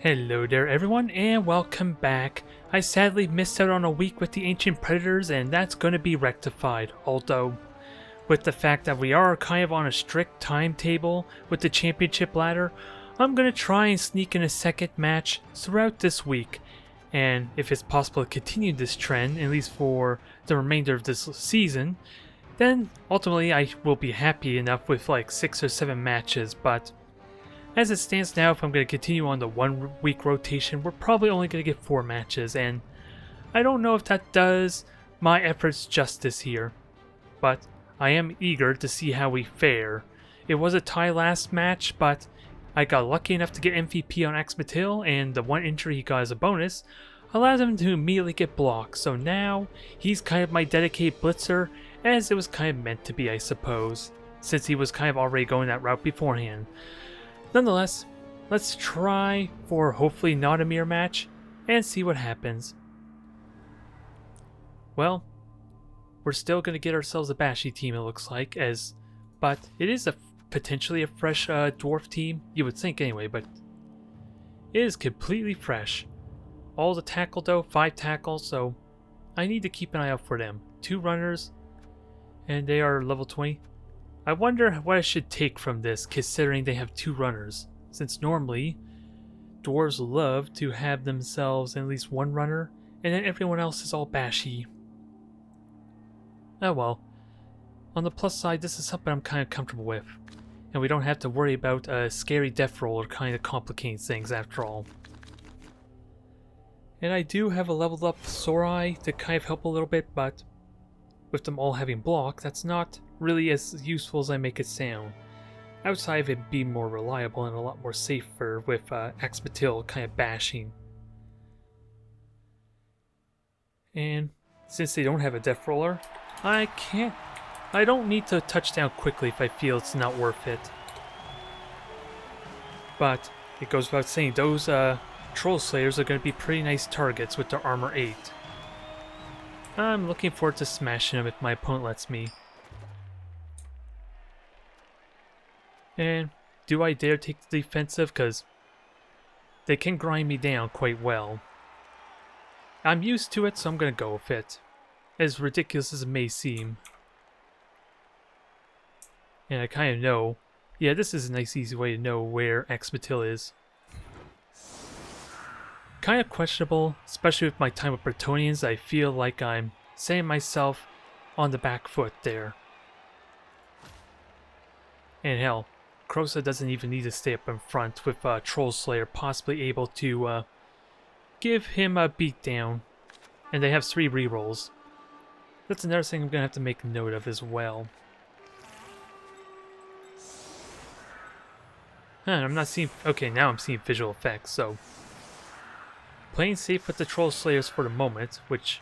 Hello there everyone and welcome back. I sadly missed out on a week with the Ancient Predators and that's going to be rectified, although with the fact that we are kind of on a strict timetable with the championship ladder, I'm going to try and sneak in a second match throughout this week. And if it's possible to continue this trend, at least for the remainder of this season, then ultimately I will be happy enough with like 6 or 7 matches, but as it stands now, if I'm going to continue on the 1 week rotation, we're probably only going to get 4 matches, and I don't know if that does my efforts justice here, but I am eager to see how we fare. It was a tie last match, but I got lucky enough to get MVP on Axlmitl, and the 1 injury he got as a bonus allowed him to immediately get blocked, so now he's kind of my dedicated Blitzer, as it was kind of meant to be, I suppose, since he was kind of already going that route beforehand. Nonetheless, let's try for hopefully not a mirror match and see what happens. Well, we're still going to get ourselves a Bashy team, it looks like, but it is potentially a fresh dwarf team, you would think anyway, but it is completely fresh. All the tackle though, 5 tackles, so I need to keep an eye out for them. 2 runners, and they are level 20. I wonder what I should take from this, considering they have 2 runners, since normally dwarves love to have themselves at least 1 runner, and then everyone else is all bashy. Oh well. On the plus side, this is something I'm kind of comfortable with, and we don't have to worry about a scary death roll or kind of complicating things after all. And I do have a leveled up Saurus I to kind of help a little bit, but with them all having block, that's not really as useful as I make it sound. Outside of it being more reliable and a lot more safer with Axlmitl kind of bashing. And since they don't have a death roller, I don't need to touch down quickly if I feel it's not worth it. But it goes without saying, those Troll Slayers are going to be pretty nice targets with their armor 8. I'm looking forward to smashing them if my opponent lets me. And do I dare take the defensive? Because they can grind me down quite well. I'm used to it, so I'm going to go with it. As ridiculous as it may seem. And I kind of know. Yeah, this is a nice easy way to know where Axlmitl is. Kind of questionable, especially with my time with Bretonnians. I feel like I'm setting myself on the back foot there. And hell, Crosa doesn't even need to stay up in front with Troll Slayer possibly able to give him a beatdown. And they have 3 rerolls. That's another thing I'm going to have to make note of as well. I'm not seeing... Okay, now I'm seeing visual effects, so... Playing safe with the Troll Slayers for the moment, which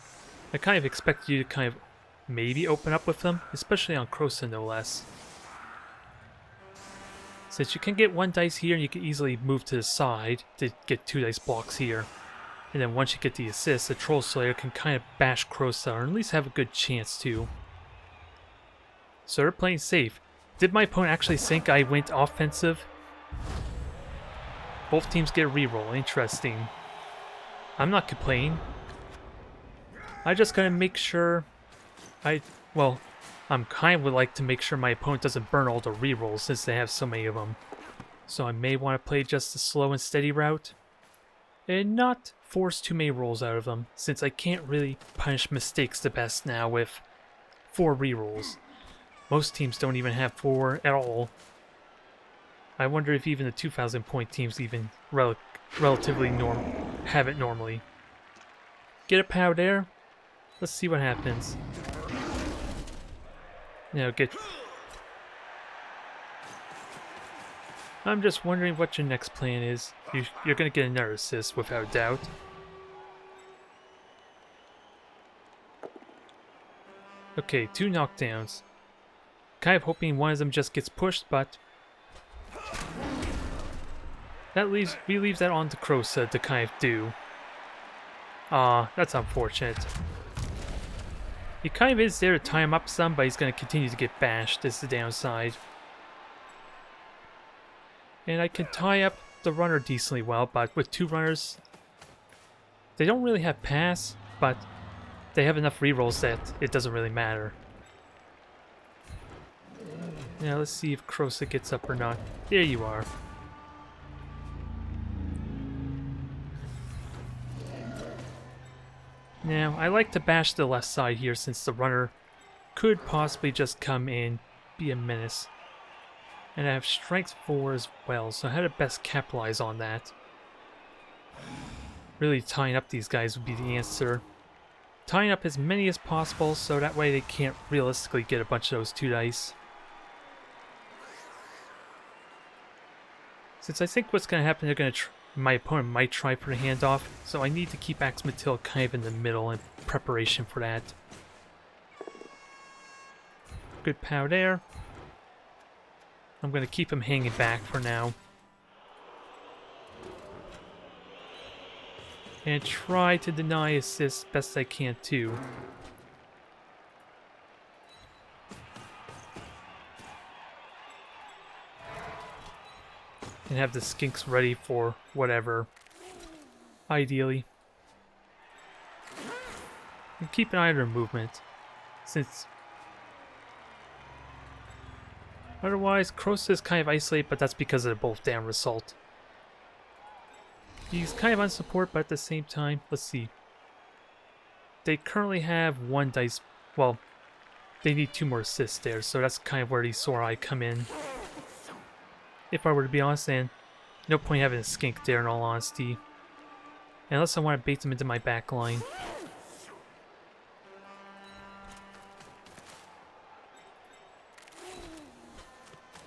I kind of expect you to kind of maybe open up with them, especially on Crosa no less. Since you can get 1 dice here and you can easily move to the side to get 2 dice blocks here. And then once you get the assist, the Troll Slayer can kind of bash Crosa, or at least have a good chance to. So they're playing safe. Did my opponent actually think I went offensive? Both teams get a reroll, interesting. I'm not complaining. I just gotta make sure I'm kind of would like to make sure my opponent doesn't burn all the rerolls since they have so many of them. So I may want to play just the slow and steady route and not force too many rolls out of them, since I can't really punish mistakes the best now with 4 rerolls. Most teams don't even have 4 at all. I wonder if even the 2,000 point teams even relatively have it normally. Get a pow there. Let's see what happens. Now I'm just wondering what your next plan is. You're gonna get another assist without doubt. Okay, 2 knockdowns. Kind of hoping one of them just gets pushed, but we leave that on to Crosa to kind of do. That's unfortunate. He kind of is there to tie him up some, but he's going to continue to get bashed. This is the downside. And I can tie up the runner decently well, but with two runners, they don't really have pass, but they have enough rerolls that it doesn't really matter. Now let's see if Krosa gets up or not. There you are. Now, I like to bash the left side here since the runner could possibly just come in, be a menace. And I have strength 4 as well, so how to best capitalize on that? Really tying up these guys would be the answer. Tying up as many as possible so that way they can't realistically get a bunch of those 2 dice. Since I think what's going to happen, they're going to my opponent might try for the handoff, so I need to keep Axlmitl kind of in the middle in preparation for that. Good pow there. I'm going to keep him hanging back for now. And try to deny assists best I can too. And have the skinks ready for whatever, ideally. And keep an eye on their movement, since otherwise Krosa is kind of isolated, but that's because of the both down result. He's kind of on support, but at the same time, let's see. They currently have 1 dice, well, they need 2 more assists there, so that's kind of where these Saurus I come in. If I were to be honest, and no point having a skink there in all honesty. Unless I want to bait them into my back line.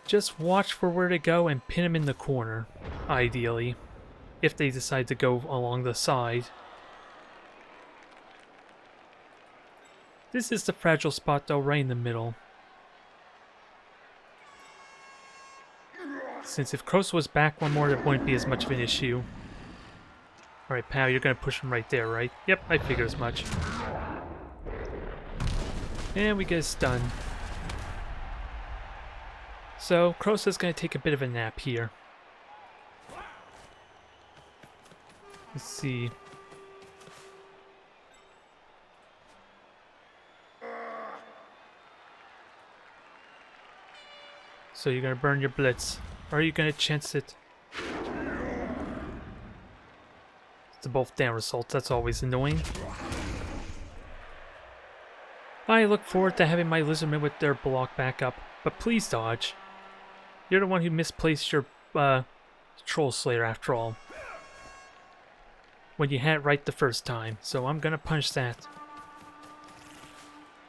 Just watch for where to go and pin them in the corner, ideally. If they decide to go along the side. This is the fragile spot though, right in the middle. Since if Krosa was back one more, it wouldn't be as much of an issue. Alright, pal, you're gonna push him right there, right? Yep, I figured as much. And we get a stun. So, Krosa's gonna take a bit of a nap here. Let's see. So you're gonna burn your blitz. Or are you gonna chance it? It's both down results, that's always annoying. I look forward to having my Lizardman with their block back up, but please dodge. You're the one who misplaced your Troll Slayer after all. When you had it right the first time, so I'm gonna punish that.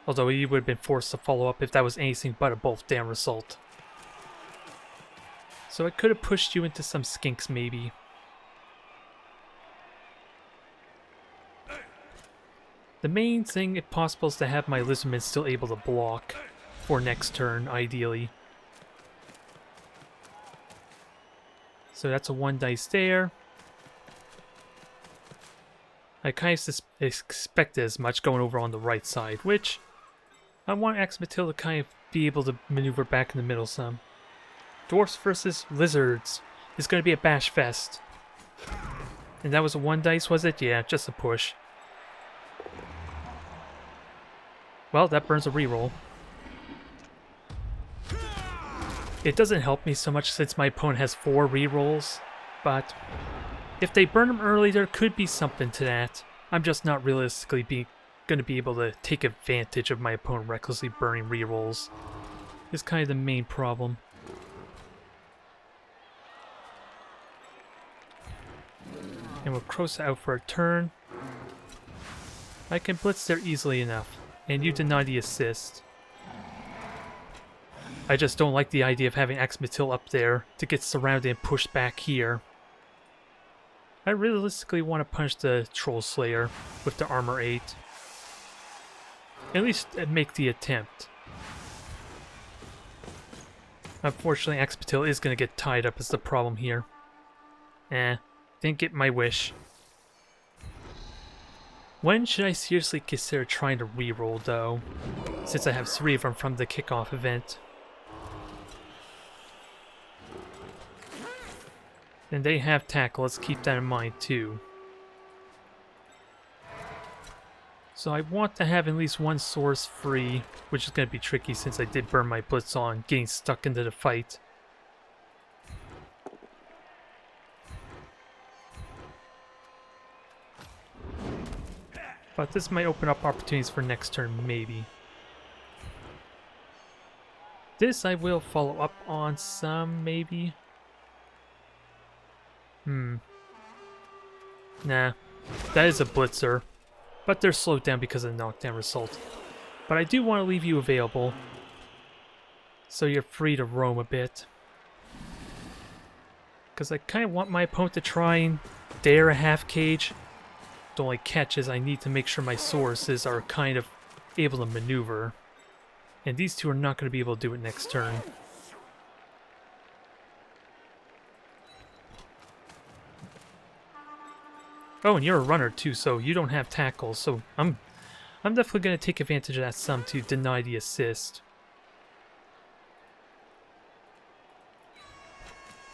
Although he would have been forced to follow up if that was anything but a both down result. So I could have pushed you into some skinks, maybe. The main thing, if possible, is to have my Lizardman still able to block for next turn, ideally. So that's a 1 dice there. I kind of expected as much going over on the right side, which I want Axlmitl to kind of be able to maneuver back in the middle some. Dwarfs versus lizards is going to be a bash fest. And that was a 1 dice, was it? Yeah, just a push. Well, that burns a reroll. It doesn't help me so much since my opponent has 4 rerolls, but if they burn them early, there could be something to that. I'm just not realistically going to be able to take advantage of my opponent recklessly burning rerolls. It's kind of the main problem. And with Krosa out for a turn, I can blitz there easily enough, and you deny the assist. I just don't like the idea of having Axlmitl up there to get surrounded and pushed back here. I realistically want to punish the Troll Slayer with the armor 8. At least make the attempt. Unfortunately, Axlmitl is going to get tied up as the problem here. Didn't get my wish. When should I seriously consider trying to reroll though? Since I have 3 of them from the kickoff event. And they have tackle, let's keep that in mind too. So I want to have at least one source free, which is going to be tricky since I did burn my Blitz on getting stuck into the fight. But this might open up opportunities for next turn, maybe. This I will follow up on some, maybe. Nah. That is a Blitzer. But they're slowed down because of the knockdown result. But I do want to leave you available, so you're free to roam a bit. Because I kind of want my opponent to try and dare a half cage. The only catch is I need to make sure my sources are kind of able to maneuver. And these two are not going to be able to do it next turn. Oh, and you're a runner too, so you don't have tackle, so I'm definitely going to take advantage of that some to deny the assist.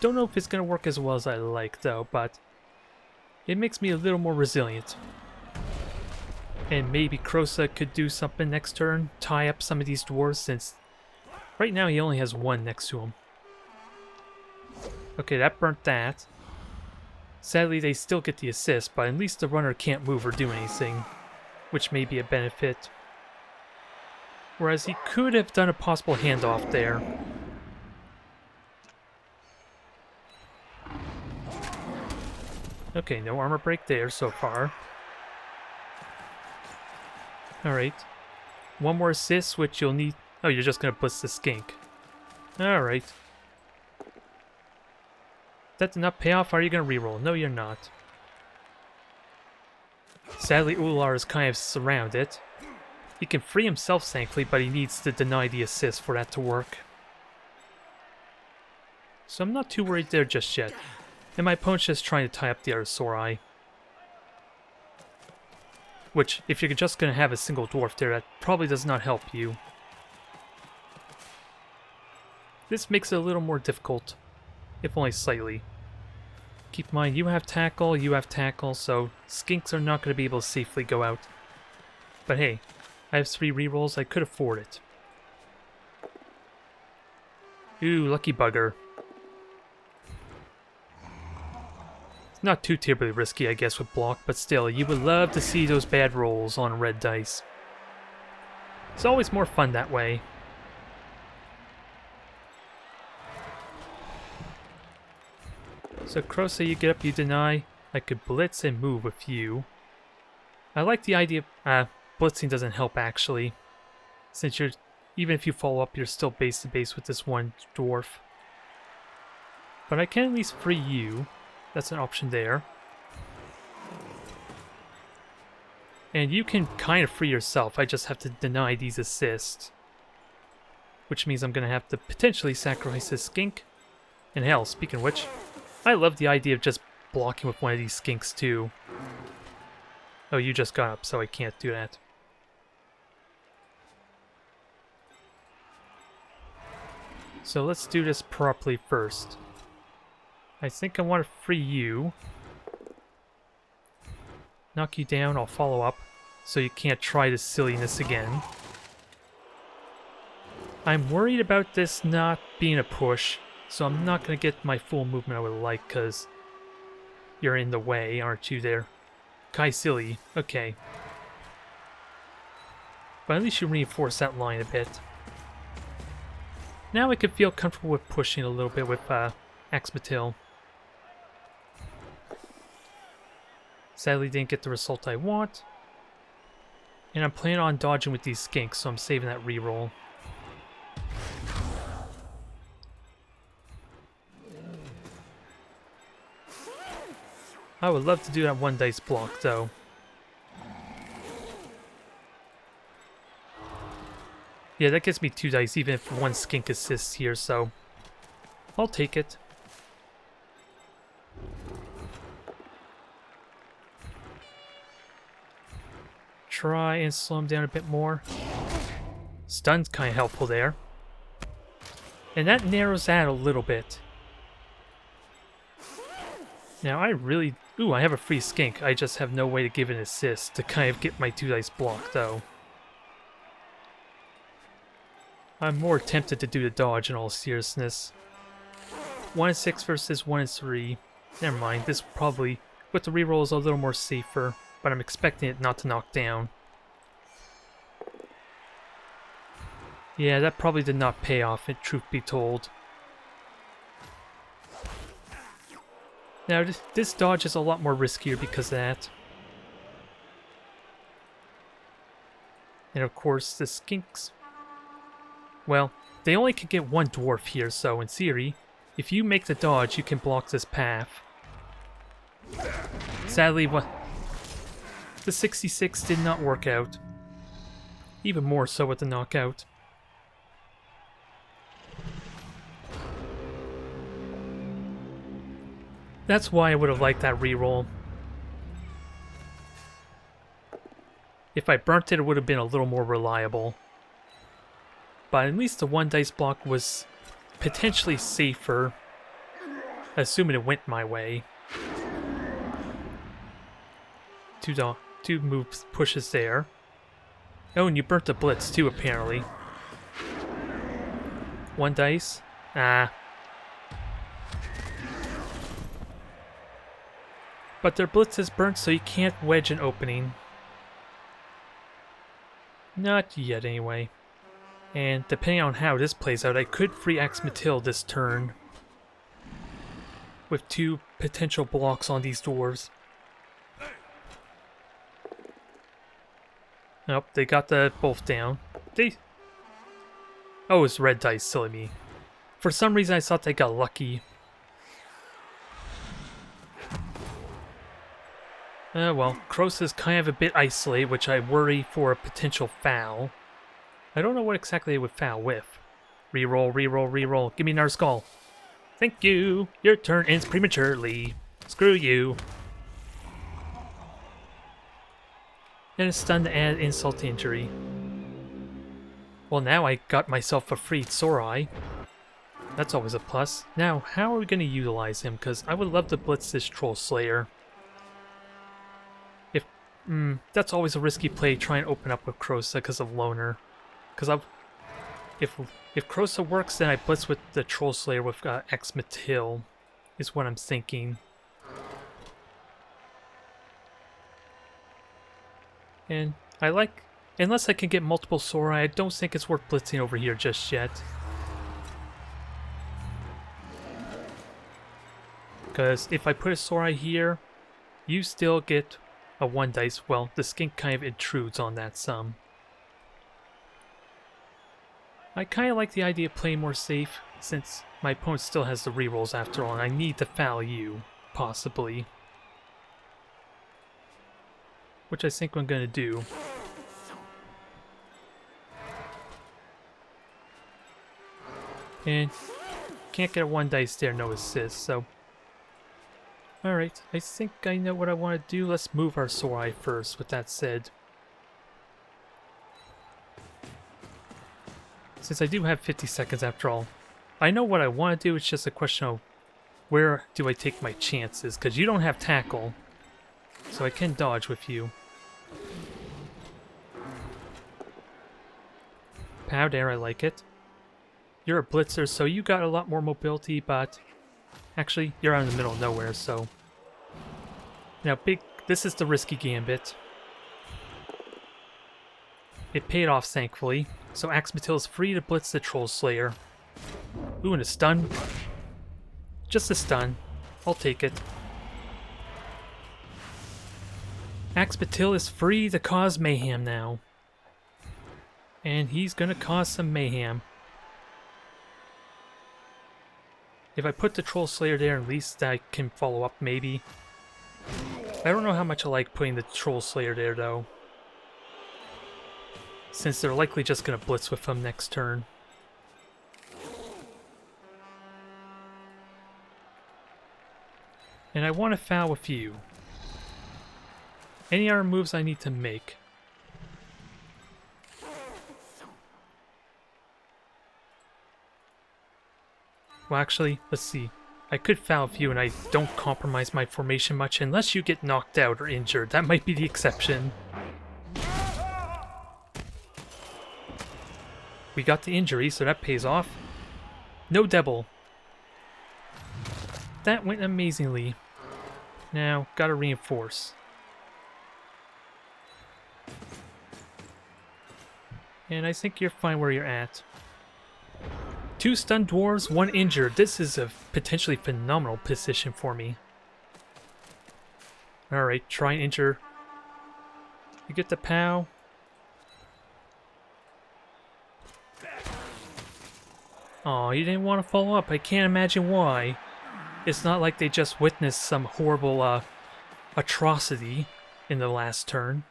Don't know if it's going to work as well as I like, though, but it makes me a little more resilient. And maybe Krosa could do something next turn, tie up some of these dwarves, since right now he only has one next to him. Okay, that burnt that. Sadly, they still get the assist, but at least the runner can't move or do anything, which may be a benefit. Whereas he could have done a possible handoff there. Okay, no armor break there so far. Alright. One more assist, which you'll need... Oh, you're just going to blitz the skink. Alright. That did not pay off. Are you going to reroll? No, you're not. Sadly, Ular is kind of surrounded. He can free himself, thankfully, but he needs to deny the assist for that to work. So I'm not too worried there just yet. And my opponent's just trying to tie up the other Saurus I. Which, if you're just going to have a single dwarf there, that probably does not help you. This makes it a little more difficult. If only slightly. Keep in mind, you have tackle, so skinks are not going to be able to safely go out. But hey, I have 3 rerolls, I could afford it. Ooh, lucky bugger. It's not too terribly risky, I guess, with block, but still, you would love to see those bad rolls on red dice. It's always more fun that way. So Krosa, you get up, you deny. I could blitz and move with you. I like the idea of... blitzing doesn't help, actually. Since you're... even if you follow up, you're still base to base with this one dwarf. But I can at least free you. That's an option there. And you can kind of free yourself. I just have to deny these assists. Which means I'm going to have to potentially sacrifice this skink. And hell, speaking of which... I love the idea of just blocking with one of these skinks too. Oh, you just got up, so I can't do that. So let's do this properly first. I think I want to free you. Knock you down, I'll follow up, so you can't try this silliness again. I'm worried about this not being a push. So I'm not going to get my full movement I would like, because you're in the way, aren't you there? Kai silly. Okay. But at least you reinforce that line a bit. Now I could feel comfortable with pushing a little bit with Axlmitl. Sadly didn't get the result I want. And I'm planning on dodging with these skinks, so I'm saving that reroll. I would love to do that one dice block, though. Yeah, that gets me 2 dice, even if one skink assists here, so... I'll take it. Try and slow him down a bit more. Stun's kind of helpful there. And that narrows that a little bit. Now I really... Ooh, I have a free skink. I just have no way to give an assist to kind of get my 2 dice block, though. I'm more tempted to do the dodge in all seriousness. 1 and 6 versus 1 and 3. Never mind, this probably, with the reroll, is a little more safer, but I'm expecting it not to knock down. Yeah, that probably did not pay off, if truth be told. Now, this dodge is a lot more riskier because of that. And of course, the skinks... Well, they only can get 1 dwarf here, so in theory, if you make the dodge, you can block this path. Sadly, the 66 did not work out. Even more so with the knockout. That's why I would have liked that reroll. If I burnt it, it would have been a little more reliable. But at least the 1 dice block was potentially safer, assuming it went my way. Two moves pushes there. Oh, and you burnt the blitz too, apparently. 1 dice? Ah. But their blitz is burnt, so you can't wedge an opening. Not yet, anyway. And depending on how this plays out, I could free Axlmitl this turn. With 2 potential blocks on these dwarves. Nope, they got the both down. Oh, it's red dice, silly me. For some reason I thought they got lucky. Well, Kroos is kind of a bit isolated, which I worry for a potential foul. I don't know what exactly they would foul with. Reroll, reroll, reroll. Give me another skull. Thank you. Your turn ends prematurely. Screw you. And a stun to add insult to injury. Well, now I got myself a free Saurus I. That's always a plus. Now, how are we going to utilize him? Because I would love to blitz this Troll Slayer. That's always a risky play, try and open up with Krosa because of Loner. Because if Krosa works, then I blitz with the Troll Slayer with Axlmitl, is what I'm thinking. And I like, unless I can get multiple Saurus, I don't think it's worth blitzing over here just yet. Because if I put a Saurus here, you still get a 1 dice. Well, the skink kind of intrudes on that sum. I kind of like the idea of playing more safe, since my opponent still has the rerolls after all, and I need to foul you, possibly. Which I think I'm going to do. And can't get a 1 dice there, no assist, so... Alright, I think I know what I want to do. Let's move our Saurus I first, with that said. Since I do have 50 seconds after all. I know what I want to do, it's just a question of where do I take my chances, because you don't have tackle. So I can dodge with you. Pow there, I like it. You're a blitzer, so you got a lot more mobility, but... Actually, you're out in the middle of nowhere, so... Now, this is the risky gambit. It paid off, thankfully. So Axlmitl is free to blitz the Troll Slayer. Ooh, and a stun. Just a stun. I'll take it. Axlmitl is free to cause mayhem now. And he's gonna cause some mayhem. If I put the Troll Slayer there, at least I can follow up, maybe. I don't know how much I like putting the Troll Slayer there, though. Since they're likely just going to blitz with him next turn. And I want to foul with you. Any other moves I need to make? Well, actually, let's see. I could foul a few and I don't compromise my formation much unless you get knocked out or injured. That might be the exception. We got the injury, so that pays off. No double. That went amazingly. Now, gotta reinforce. And I think you're fine where you're at. 2 stunned dwarves, 1 injured. This is a potentially phenomenal position for me. Alright, try and injure. You get the POW. Aw, you didn't want to follow up. I can't imagine why. It's not like they just witnessed some horrible atrocity in the last turn.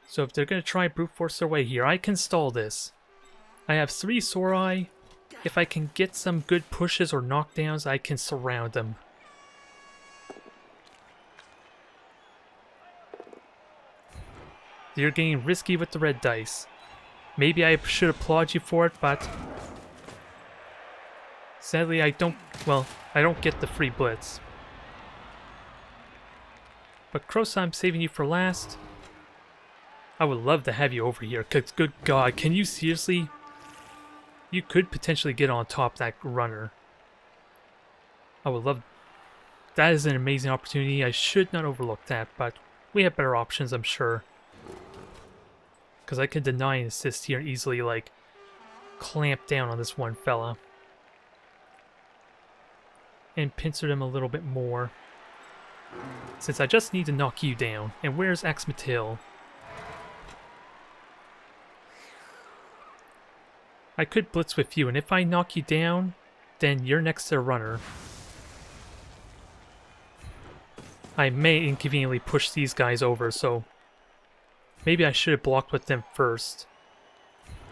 So if they're going to try brute force their way here, I can stall this. I have 3 Saurus. If I can get some good pushes or knockdowns, I can surround them. You're getting risky with the red dice. Maybe I should applaud you for it, but sadly I don't get the free blitz. But Crosa, I'm saving you for last. I would love to have you over here, because good God, can you seriously? You could potentially get on top of that runner. I would love... That is an amazing opportunity. I should not overlook that, but we have better options, I'm sure. Because I could deny an assist here and easily, like, clamp down on this one fella. And pincer them a little bit more. Since I just need to knock you down. And where's Axlmitl? I could blitz with you, and if I knock you down, then you're next to a runner. I may inconveniently push these guys over, so maybe I should have blocked with them first.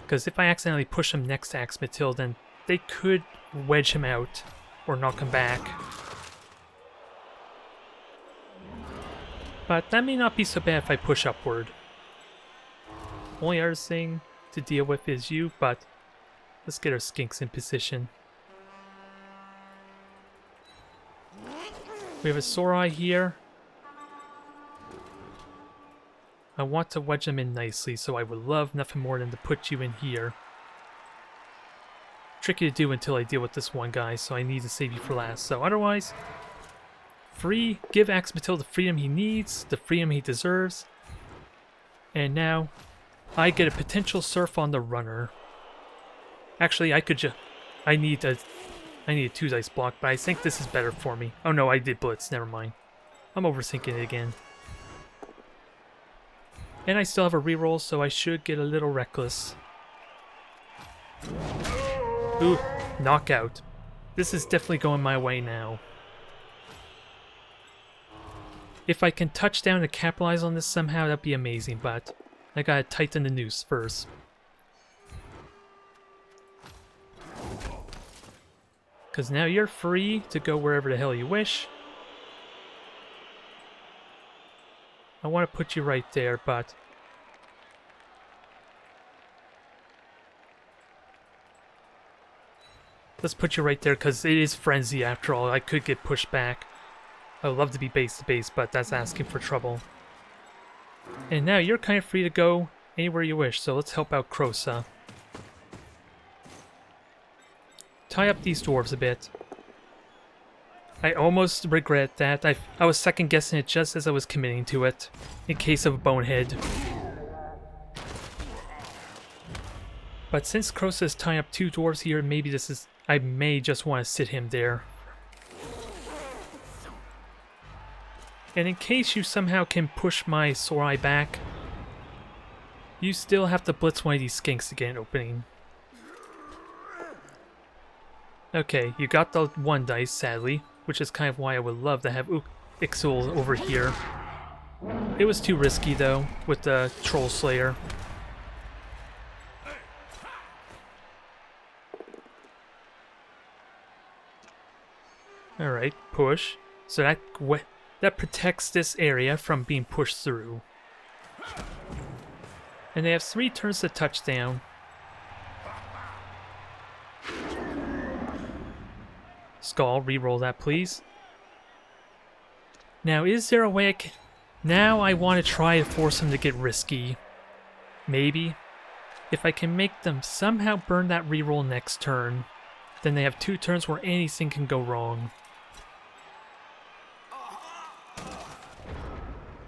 Because if I accidentally push him next to Axlmitl, then they could wedge him out or knock him back. But that may not be so bad if I push upward. Only other thing to deal with is you, but let's get our skinks in position. We have a Saurus here. I want to wedge them in nicely, so I would love nothing more than to put you in here. Tricky to do until I deal with this one guy, so I need to save you for last. So otherwise, give Axlmitl the freedom he needs, the freedom he deserves. And now, I get a potential surf on the runner. Actually, I need a 2 dice block, but I think this is better for me. Oh no, I did blitz, never mind. I'm overthinking it again. And I still have a reroll, so I should get a little reckless. Ooh, knockout. This is definitely going my way now. If I can touch down to capitalize on this somehow, that'd be amazing, but I gotta tighten the noose first. Because now you're free to go wherever the hell you wish. I want to put you right there, but let's put you right there because it is frenzy after all. I could get pushed back. I would love to be base to base, but that's asking for trouble. And now you're kind of free to go anywhere you wish, so let's help out Crosa. Tie up these dwarves a bit. I almost regret that. I was second guessing it just as I was committing to it, in case of a bonehead. But since Crosa is tying up 2 dwarves here, maybe this is... I may just want to sit him there. And in case you somehow can push my Saurus back, you still have to blitz one of these skinks to get an opening. Okay, you got the 1 dice, sadly, which is kind of why I would love to have Ixul over here. It was too risky, though, with the Troll Slayer. Alright, push. So that protects this area from being pushed through. And they have 3 turns to touchdown. Skull, reroll that please. Now, is there a way I can... Now I want to try to force him to get risky. Maybe. If I can make them somehow burn that reroll next turn, then they have 2 turns where anything can go wrong.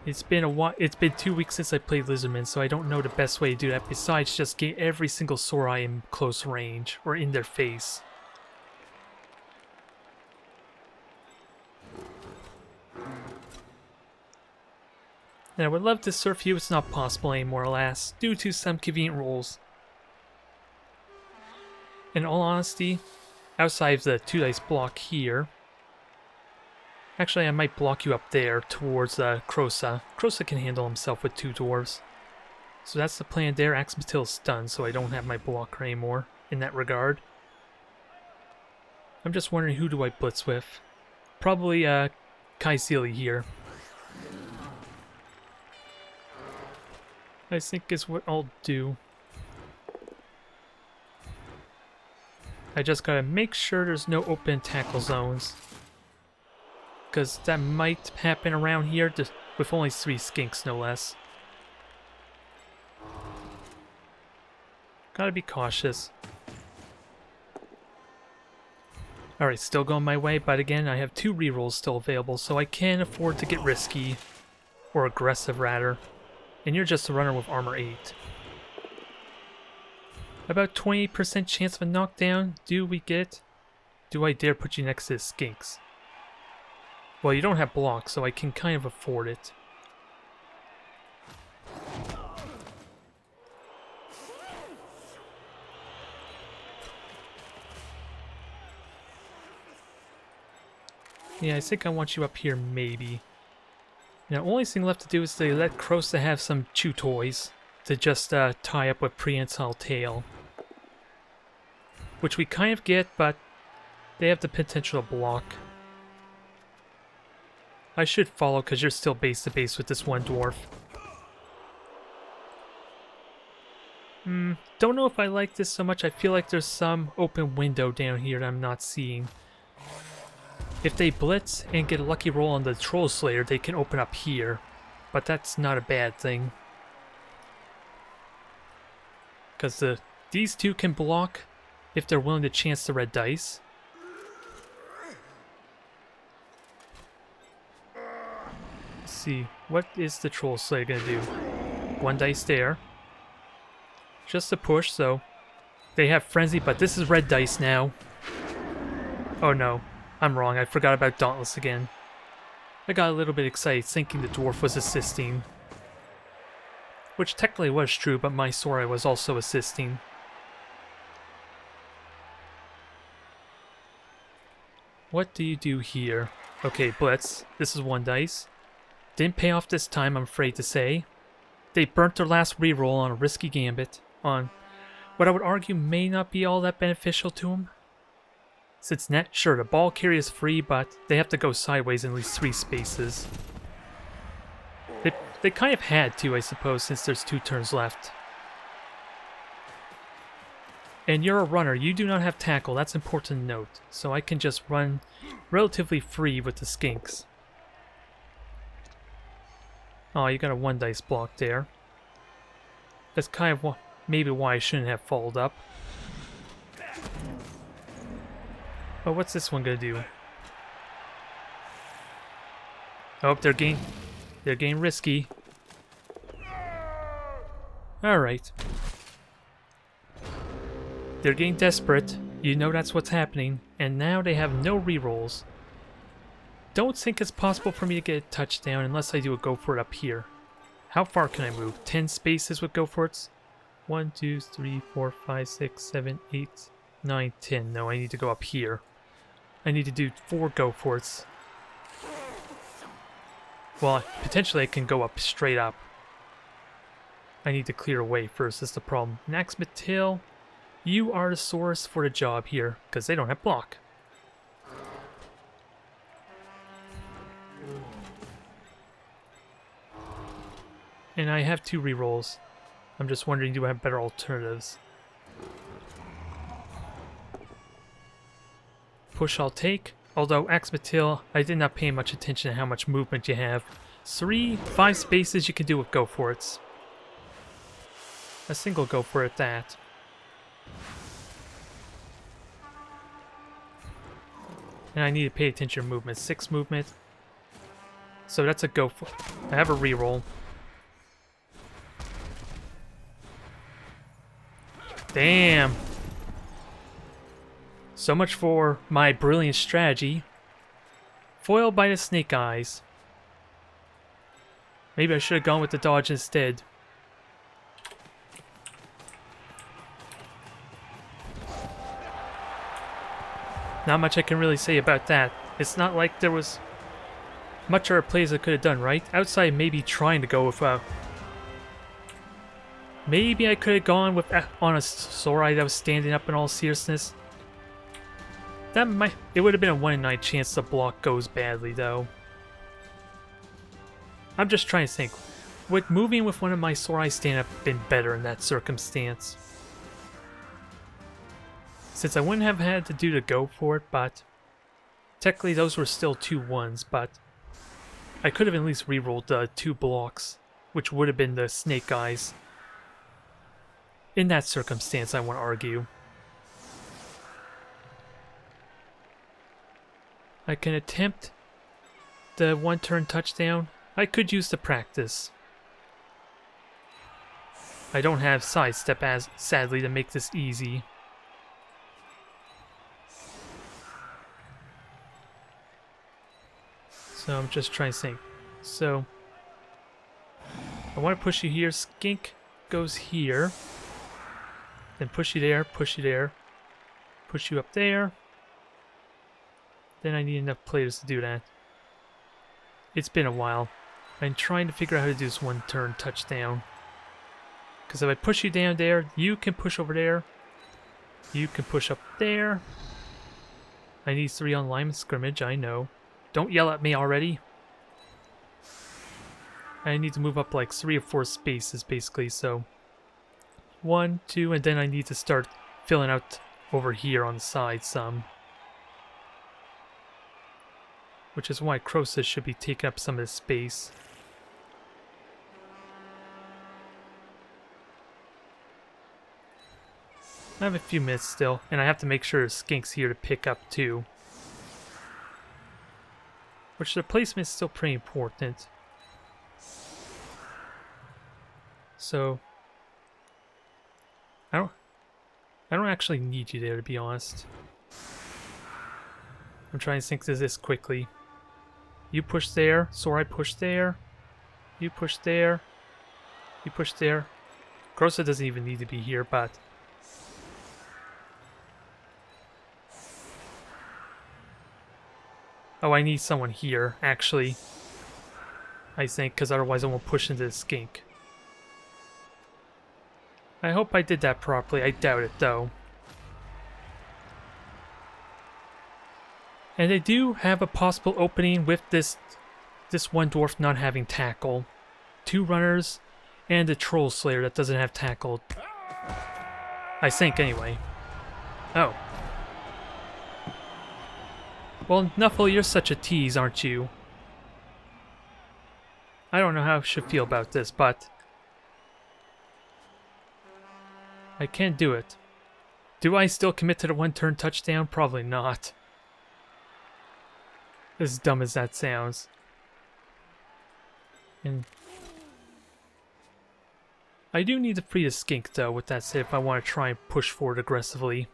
It's been a while. It's been 2 weeks since I played Lizardman, so I don't know the best way to do that besides just get every single Saurus I in close range or in their face. And I would love to surf you, it's not possible anymore, alas, due to some convenient rules. In all honesty, outside of the 2 dice block here, actually I might block you up there towards Krosa. Krosa can handle himself with 2 dwarves. So that's the plan there. Axlmitl is stunned, so I don't have my blocker anymore in that regard. I'm just wondering who do I blitz with. Probably Kaisili here. I think is what I'll do. I just gotta make sure there's no open tackle zones. Because that might happen around here with only 3 skinks, no less. Gotta be cautious. Alright, still going my way, but again, I have 2 rerolls still available, so I can afford to get risky. Or aggressive, rather. And you're just a runner with armor 8. About 20% chance of a knockdown. Do we get? Do I dare put you next to the skinks? Well, you don't have blocks, so I can kind of afford it. Yeah, I think I want you up here, maybe. Now, only thing left to do is to let Krosa have some chew toys to just tie up with prehensile tail. Which we kind of get, but they have the potential to block. I should follow because you're still base to base with this one dwarf. Don't know if I like this so much. I feel like there's some open window down here that I'm not seeing. If they blitz and get a lucky roll on the Troll Slayer, they can open up here. But that's not a bad thing. Because these 2 can block if they're willing to chance the red dice. Let's see, what is the Troll Slayer going to do? 1 dice there. Just a push, so they have Frenzy, but this is red dice now. Oh no. I'm wrong, I forgot about Dauntless again. I got a little bit excited thinking the dwarf was assisting. Which technically was true, but my Saurus I was also assisting. What do you do here? Okay, Blitz. This is 1 dice. Didn't pay off this time, I'm afraid to say. They burnt their last reroll on a risky gambit. On what I would argue may not be all that beneficial to him. Since net, sure, the ball carry is free, but they have to go sideways in at least 3 spaces. They kind of had to, I suppose, since there's 2 turns left. And you're a runner, you do not have tackle, that's important to note. So I can just run relatively free with the skinks. Oh, you got a 1 dice block there. That's kind of maybe why I shouldn't have followed up. Oh, what's this one gonna do? Oh, they're getting risky. Alright. They're getting desperate. You know that's what's happening. And now they have no rerolls. Don't think it's possible for me to get a touchdown unless I do a go for it up here. How far can I move? 10 spaces with go for it's? 1, 2, 3, 4, 5, 6, 7, 8, 9, 10. No, I need to go up here. I need to do 4 go for it's. Well, potentially I can go up straight up. I need to clear away first, that's the problem. Axlmitl, you are the source for the job here, because they don't have block. And I have 2 rerolls. I'm just wondering, do I have better alternatives? push I'll take. Although Axlmitl, I did not pay much attention to how much movement you have. 5 spaces you can do with go for it. A single go for it at that. And I need to pay attention to movement. 6 movement. So that's a go for it. I have a reroll. Damn. So much for my brilliant strategy. Foiled by the snake eyes. Maybe I should have gone with the dodge instead. Not much I can really say about that. It's not like there was much other plays I could have done, right? Outside maybe trying to go with maybe I could have gone with on a Saurus I that was standing up in all seriousness. It would have been a 1 in 9 chance the block goes badly though. I'm just trying to think. Would moving with one of my Saurus I stand up been better in that circumstance? Since I wouldn't have had to do the go for it, but technically those were still 2 1s, but I could have at least rerolled the 2 blocks, which would have been the snake eyes. In that circumstance, I want to argue. I can attempt the 1-turn touchdown. I could use the practice. I don't have sidestep sadly to make this easy. So I'm just trying to think. So I want to push you here. Skink goes here. Then push you there, push you there. Push you up there. Then I need enough players to do that. It's been a while. I'm trying to figure out how to do this 1-turn touchdown. Because if I push you down there, you can push over there. You can push up there. I need 3 on line of scrimmage, I know. Don't yell at me already. I need to move up like 3 or 4 spaces basically, so 1, 2, and then I need to start filling out over here on the side some. Which is why Croesus should be taking up some of the space. I have a few minutes still, and I have to make sure Skink's here to pick up too. Which the placement is still pretty important. So I don't actually need you there, to be honest. I'm trying to think of this quickly. You push there, Saurus I push there. You push there. You push there. Croesus doesn't even need to be here, but oh, I need someone here, actually. I think, because otherwise I won't push into the skink. I hope I did that properly. I doubt it, though. And they do have a possible opening with this one dwarf not having tackle. 2 runners and a troll slayer that doesn't have tackle. I think, anyway. Oh. Well, Nuffle, you're such a tease, aren't you? I don't know how I should feel about this, but I can't do it. Do I still commit to the 1-turn touchdown? Probably not. As dumb as that sounds. And I do need to free the skink, though, with that said, if I want to try and push forward aggressively.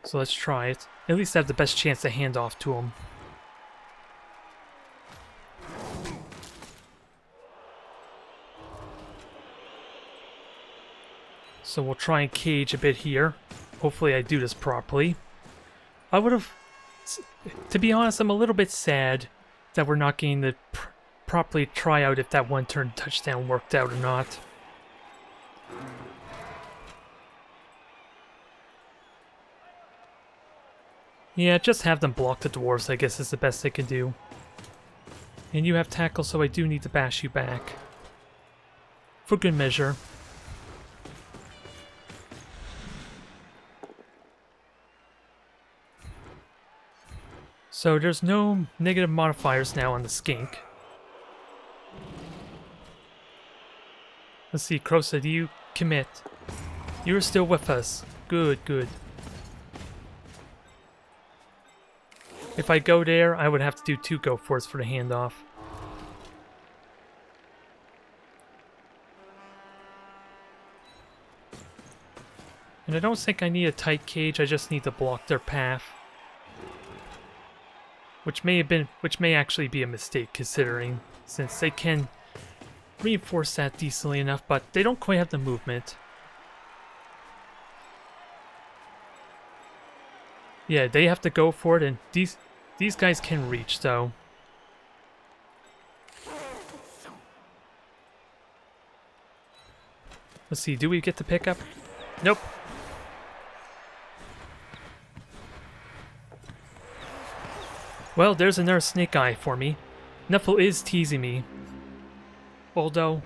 So let's try it. At least I have the best chance to hand off to him. So we'll try and cage a bit here. Hopefully I do this properly. I would have... To be honest, I'm a little bit sad that we're not getting to properly try out if that 1-turn touchdown worked out or not. Yeah, just have them block the dwarves, I guess is the best they can do. And you have tackle, so I do need to bash you back. For good measure. So there's no negative modifiers now on the skink. Let's see, Krosa, do you commit? You're still with us. Good, good. If I go there, I would have to do 2 go forts for the handoff. And I don't think I need a tight cage, I just need to block their path. Which may actually be a mistake considering, since they can reinforce that decently enough, but they don't quite have the movement. Yeah, they have to go for it, and these guys can reach, though. Let's see, do we get the pickup? Nope. Well, there's another snake eye for me. Nuffle is teasing me. Although,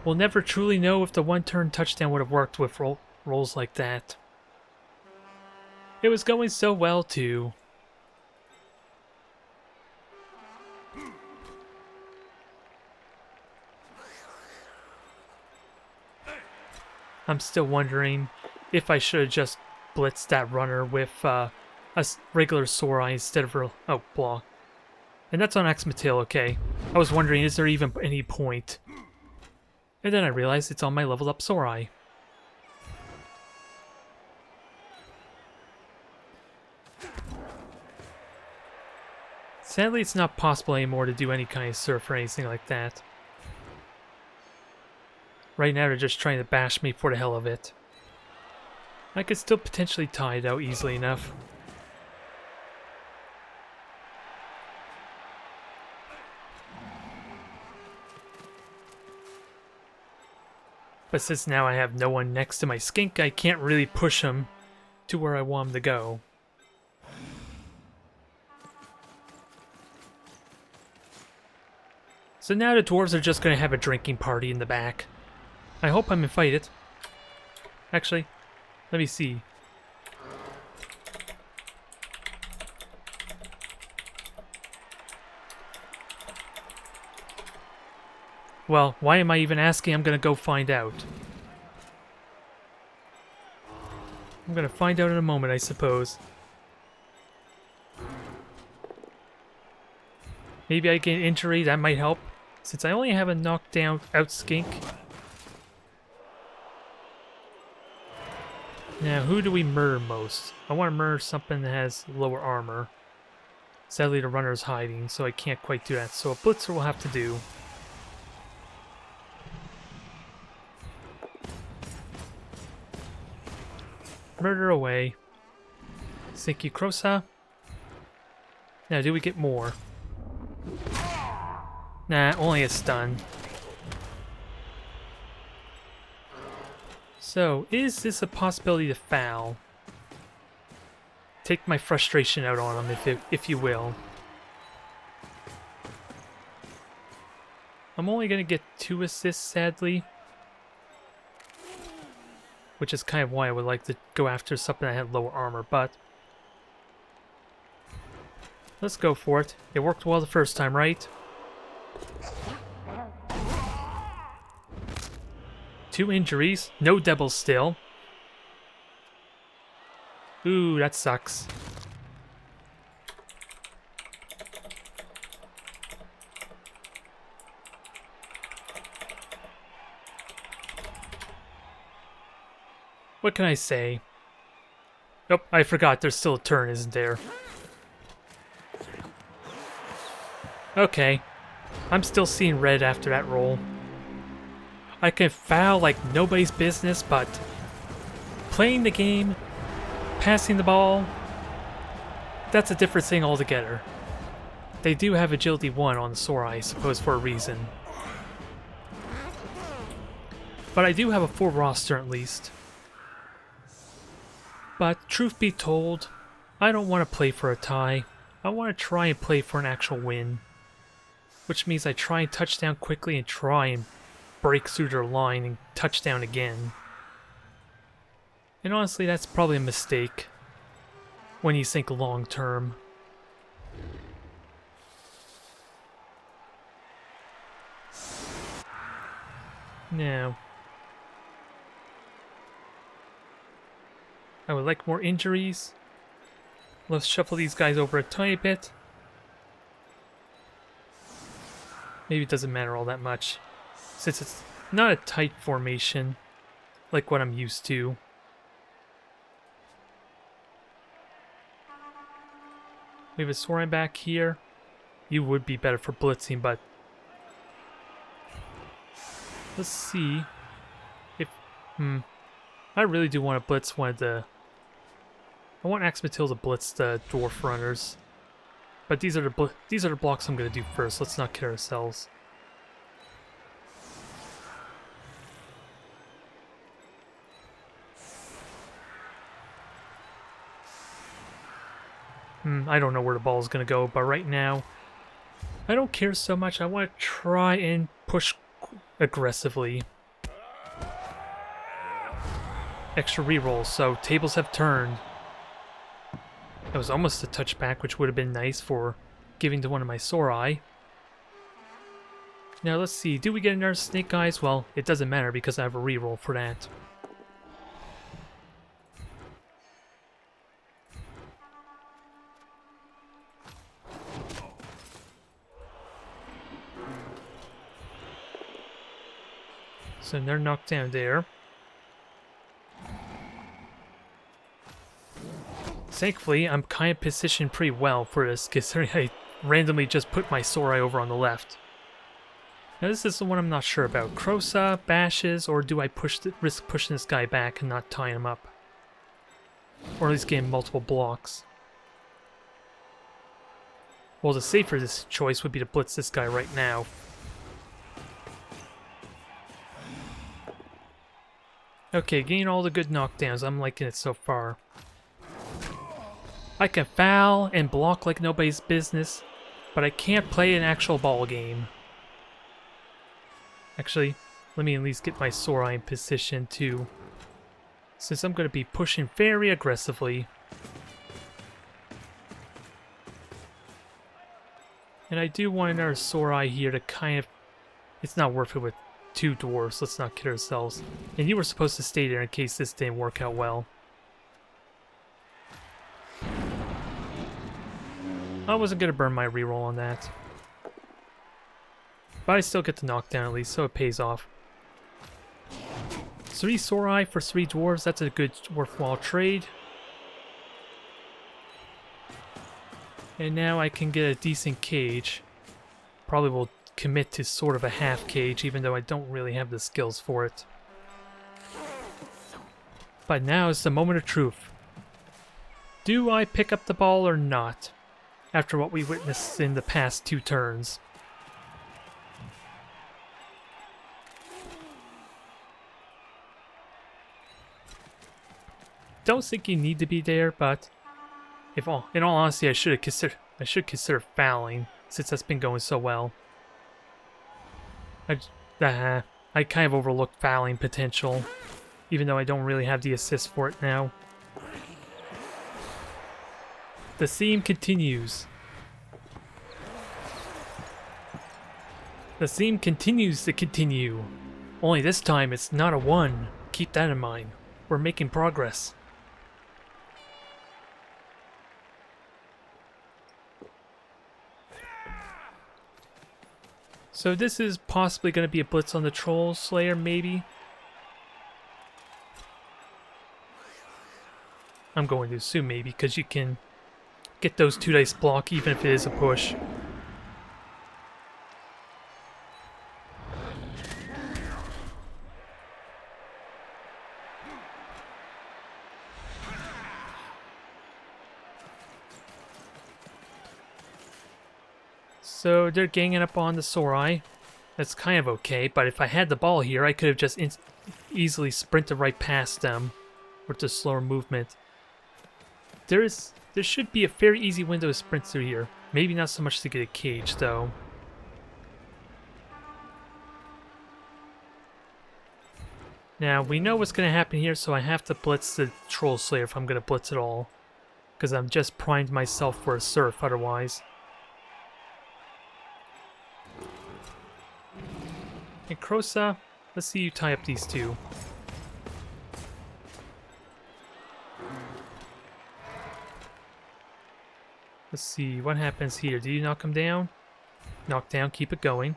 we'll never truly know if the one-turn touchdown would have worked with rolls like that. It was going so well, too. I'm still wondering if I should have just blitzed that runner with a regular Saurus I instead of oh, block. And that's on Axlmitl, okay. I was wondering, is there even any point? And then I realized it's on my leveled up Saurus I. Sadly, it's not possible anymore to do any kind of surf or anything like that. Right now, they're just trying to bash me for the hell of it. I could still potentially tie it out easily enough. But since now I have no one next to my skink, I can't really push him to where I want him to go. So now the dwarves are just going to have a drinking party in the back. I hope I'm invited. Actually, let me see. Well, why am I even asking? I'm going to go find out. I'm going to find out in a moment, I suppose. Maybe I get an injury, that might help. Since I only have a knockdown out skink. Now, who do we murder most? I want to murder something that has lower armor. Sadly, the runner's hiding, so I can't quite do that. So a Blitzer will have to do. Murder away. Thank you, Krosa. Now, do we get more? Nah, only a stun. So, is this a possibility to foul? Take my frustration out on him, if you will. I'm only going to get 2 assists, sadly. Which is kind of why I would like to go after something that had lower armor, but... let's go for it. It worked well the first time, right? 2 injuries, no doubles still. Ooh, that sucks. What can I say? Oh, I forgot there's still a turn, isn't there? Okay. I'm still seeing red after that roll. I can foul like nobody's business, but playing the game, passing the ball, that's a different thing altogether. They do have agility 1 on the Saurus, I suppose, for a reason. But I do have a full roster at least. But truth be told, I don't want to play for a tie. I want to try and play for an actual win. Which means I try and touch down quickly and try and break through their line and touch down again. And honestly, that's probably a mistake when you think long term. Now, I would like more injuries. Let's shuffle these guys over a tiny bit. Maybe it doesn't matter all that much, since it's not a tight formation like what I'm used to. We have a Saurus back here. You would be better for blitzing, but let's see if I really do want to blitz one of the. I want Axlmitl to blitz the dwarf runners, but these are the blocks I'm gonna do first. Let's not kid ourselves. I don't know where the ball is gonna go, but right now, I don't care so much. I want to try and push aggressively. Extra rerolls, so tables have turned. That was almost a touchback, which would have been nice for giving to one of my Saurus I. Now let's see, do we get another Snake Eyes? Well, it doesn't matter because I have a reroll for that. So they're knocked down there. Thankfully, I'm kind of positioned pretty well for this, considering I randomly just put my Saurus I over on the left. Now this is the one I'm not sure about. Crosa, bashes, or do I risk pushing this guy back and not tying him up? Or at least getting multiple blocks. Well, the safer choice would be to blitz this guy right now. Okay, getting all the good knockdowns. I'm liking it so far. I can foul and block like nobody's business, but I can't play an actual ball game. Actually, let me at least get my Saurus I in position too, since I'm going to be pushing very aggressively. And I do want another Saurus I here to kind of... It's not worth it with two dwarves, let's not kid ourselves. And you were supposed to stay there in case this didn't work out well. I wasn't going to burn my reroll on that. But I still get the knockdown at least, so it pays off. 3 Saurus I for 3 dwarves, that's a good worthwhile trade. And now I can get a decent cage. Probably will commit to sort of a half cage, even though I don't really have the skills for it. But now is the moment of truth. Do I pick up the ball or not? After what we witnessed in the past 2 turns. Don't think you need to be there, but in all honesty, I should consider fouling since that's been going so well. I kind of overlooked fouling potential, even though I don't really have the assist for it now. The theme continues. The theme continues to continue. Only this time it's not a 1. Keep that in mind. We're making progress. So this is possibly going to be a blitz on the Troll Slayer, maybe? I'm going to assume maybe, because you can get those 2 dice block even if it is a push. So they're ganging up on the Saurus I. That's kind of okay, but if I had the ball here, I could have just easily sprinted right past them with the slower movement. There should be a very easy window to sprint through here. Maybe not so much to get a cage, though. Now, we know what's going to happen here, so I have to blitz the Troll Slayer if I'm going to blitz at all. Because I'm just primed myself for a surf otherwise. And Crosa, Let's see you tie up these two. Let's see, what happens here? Do you knock him down? Knock down, keep it going.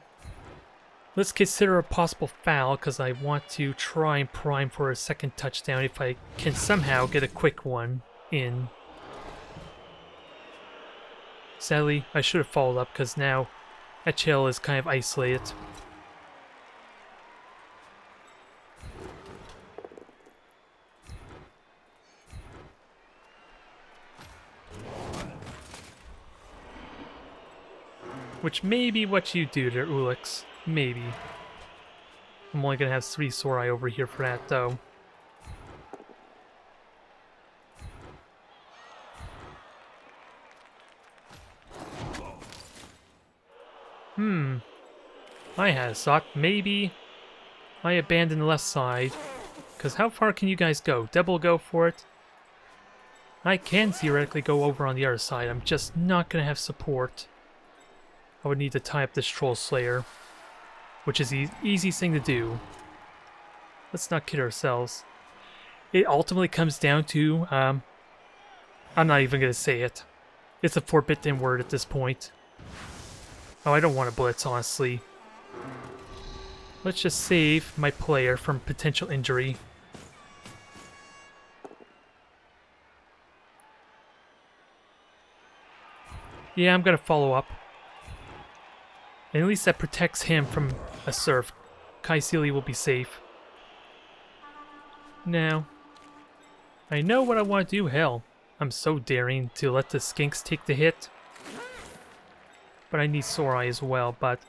Let's consider a possible foul, because I want to try and prime for a second touchdown if I can somehow get a quick one in. Sadly, I should have followed up, because now HL is kind of isolated. Which may be what you do there, Ulix. Maybe. I'm only gonna have 3 Saurus I over here for that, though. I had a thought. Maybe I abandon the left side. Because how far can you guys go? Double go for it? I can theoretically go over on the other side. I'm just not gonna have support. I would need to tie up this Troll Slayer, which is the easiest thing to do. Let's not kid ourselves. It ultimately comes down to, I'm not even going to say it. It's a forbidden word at this point. Oh, I don't want to blitz, honestly. Let's just save my player from potential injury. Yeah, I'm going to follow up. And at least that protects him from a surf. Kaisili will be safe. Now, I know what I want to do. Hell, I'm so daring to let the skinks take the hit. But I need Saurus I as well, but...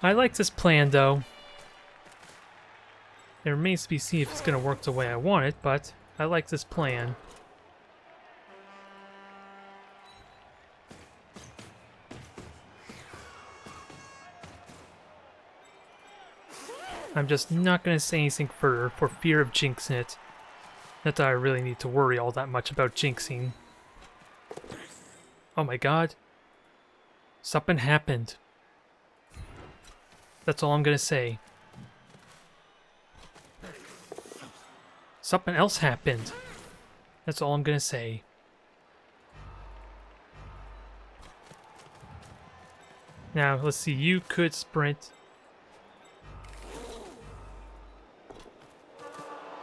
I like this plan, though. It remains to be seen if it's going to work the way I want it, but I like this plan. I'm just not going to say anything further for fear of jinxing it. Not that I really need to worry all that much about jinxing. Oh my god. Something happened. That's all I'm going to say. Something else happened. That's all I'm going to say. Now, let's see. You could sprint.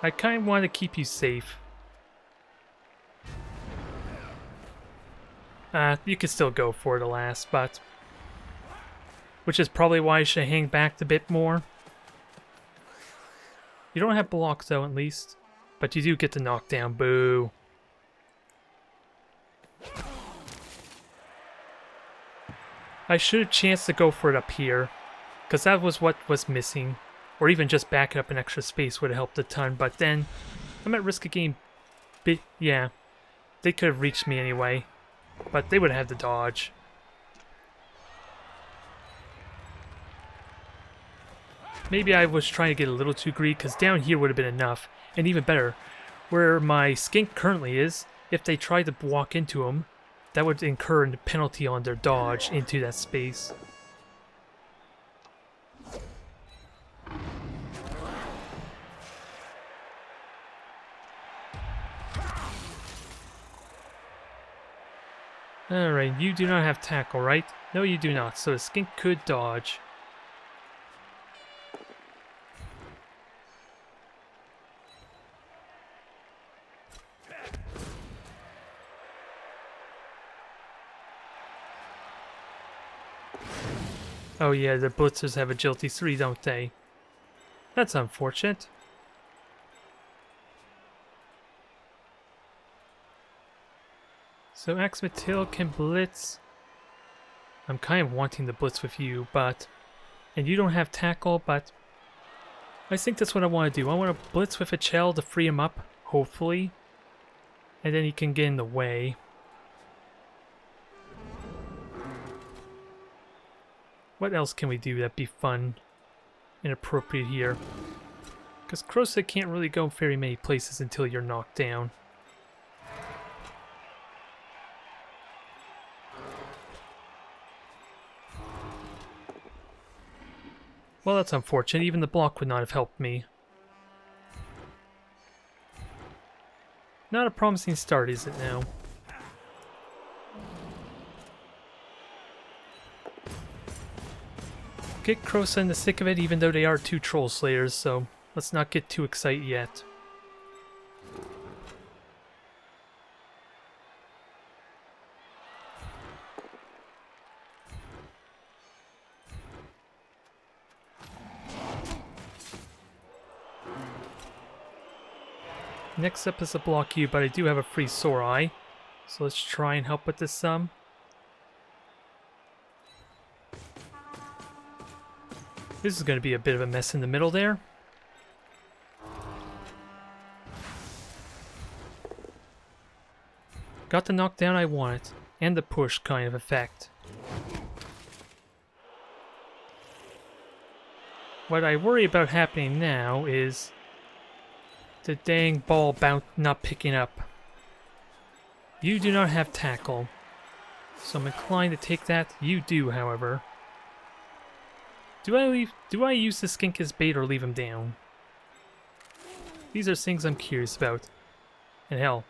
I kind of want to keep you safe. You could still go for the last, but... Which is probably why I should hang back a bit more. You don't have block though, at least. But you do get the knockdown. Boo. I should have chanced to go for it up here. Because that was what was missing. Or even just backing up an extra space would have helped a ton, but then I'm at risk of getting yeah, they could have reached me anyway, but they would have had to dodge. Maybe I was trying to get a little too greedy, because down here would have been enough, and even better, where my skink currently is, if they tried to walk into him, that would incur a penalty on their dodge into that space. Alright, you do not have tackle, right? No, you do not, so the skink could dodge. Oh yeah, the Blitzers have agility 3, don't they? That's unfortunate. So Axlmitl can blitz. I'm kind of wanting to blitz with you, but... And you don't have tackle, but... I think that's what I want to do. I want to blitz with a Chell to free him up, hopefully. And then he can get in the way. What else can we do that'd be fun and appropriate here? Because Krosa can't really go very many places until you're knocked down. Well, that's unfortunate. Even the block would not have helped me. Not a promising start, is it now? Get Krosa in the thick of it, even though they are 2 Troll Slayers, so let's not get too excited yet. Next up is a block you, but I do have a free Saurus I, so let's try and help with this some. This is going to be a bit of a mess in the middle there. Got the knockdown I wanted, and the push kind of effect. What I worry about happening now is the dang ball not picking up. You do not have tackle, so I'm inclined to take that. You do, however. Do I use the skink as bait or leave him down? These are things I'm curious about. And hell,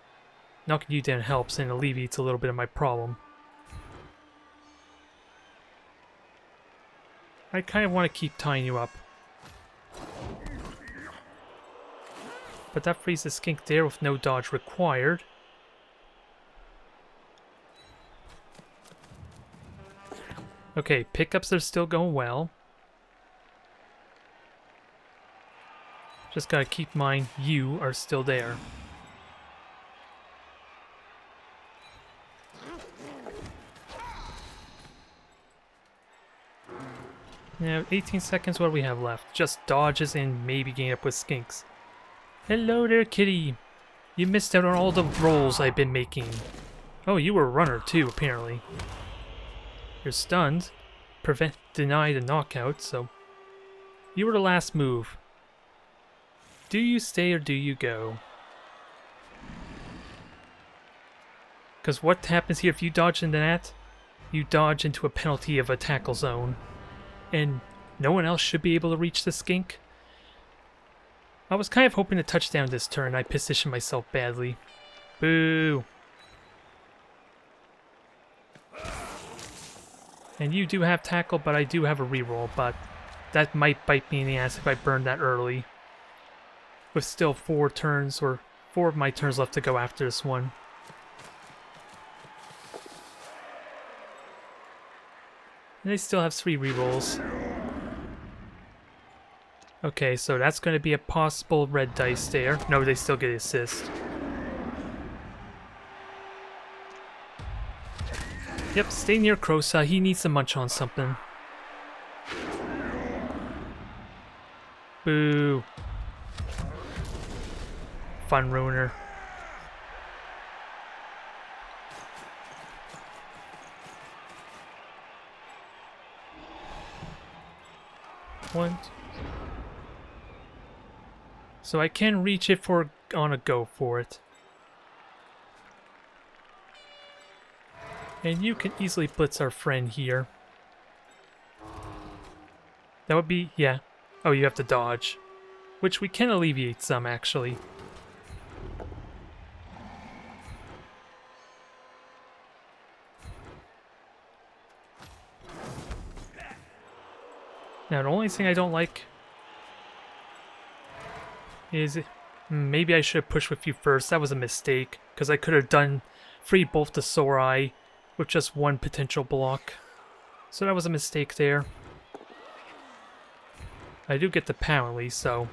knocking you down helps and alleviates a little bit of my problem. I kind of want to keep tying you up. But that frees the skink there with no dodge required. Okay, pickups are still going well. Just gotta keep in mind, you are still there. Now, 18 seconds, what do we have left? Just dodges and maybe gain up with skinks. Hello there, kitty. You missed out on all the rolls I've been making. Oh, you were a runner too, apparently. You're stunned. Deny the knockout, so... You were the last move. Do you stay or do you go? Because what happens here if you dodge into that? You dodge into a penalty of a tackle zone. And no one else should be able to reach the skink? I was kind of hoping to touch down this turn. I positioned myself badly. Boo! And you do have tackle, but I do have a reroll, but that might bite me in the ass if I burn that early. With still 4 turns, or 4 of my turns left to go after this one. And they still have 3 rerolls. Okay, so that's going to be a possible red dice there. No, they still get assist. Yep, stay near Krosa. He needs to munch on something. Boo. Fun ruiner. One. So I can reach it on a go for it. And you can easily blitz our friend here. That would be, yeah. Oh, you have to dodge. Which we can alleviate some, actually. Now, the only thing I don't like is maybe I should have pushed with you first. That was a mistake, because I could have done free both the Saurus I with just 1 potential block. So that was a mistake there. I do get the POW at least, so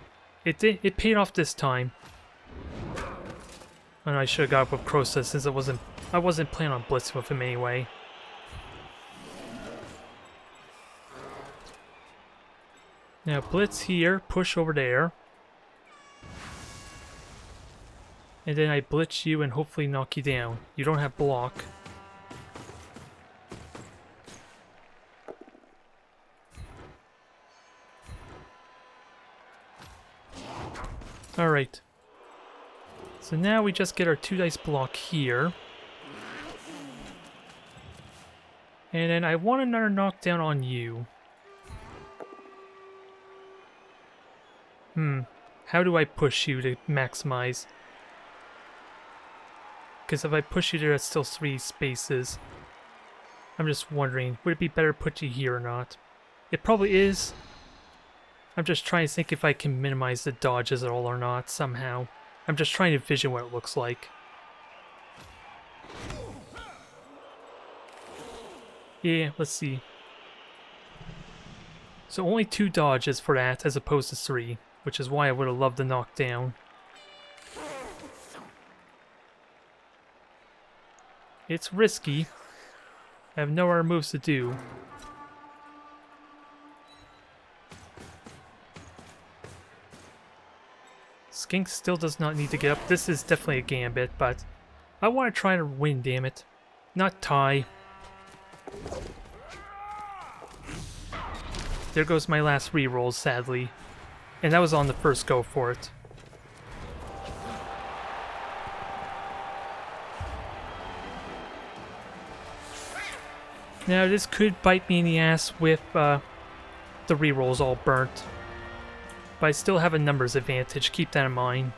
it paid off this time. And I should have got up with Krosa since I wasn't planning on blitzing with him anyway. Now blitz here, push over there. And then I blitz you and hopefully knock you down. You don't have block. Alright. So now we just get our 2 dice block here. And then I want another knockdown on you. How do I push you to maximize? Because if I push you there, it's still 3 spaces. I'm just wondering, would it be better to put you here or not? It probably is. I'm just trying to think if I can minimize the dodges at all or not, somehow. I'm just trying to envision what it looks like. Yeah, let's see. So only 2 dodges for that, as opposed to 3, which is why I would have loved the knockdown. It's risky. I have no other moves to do. Skink still does not need to get up. This is definitely a gambit, but I want to try to win, damn it. Not tie. There goes my last reroll, sadly. And that was on the first go for it. Now this could bite me in the ass with the rerolls all burnt. But I still have a numbers advantage, keep that in mind.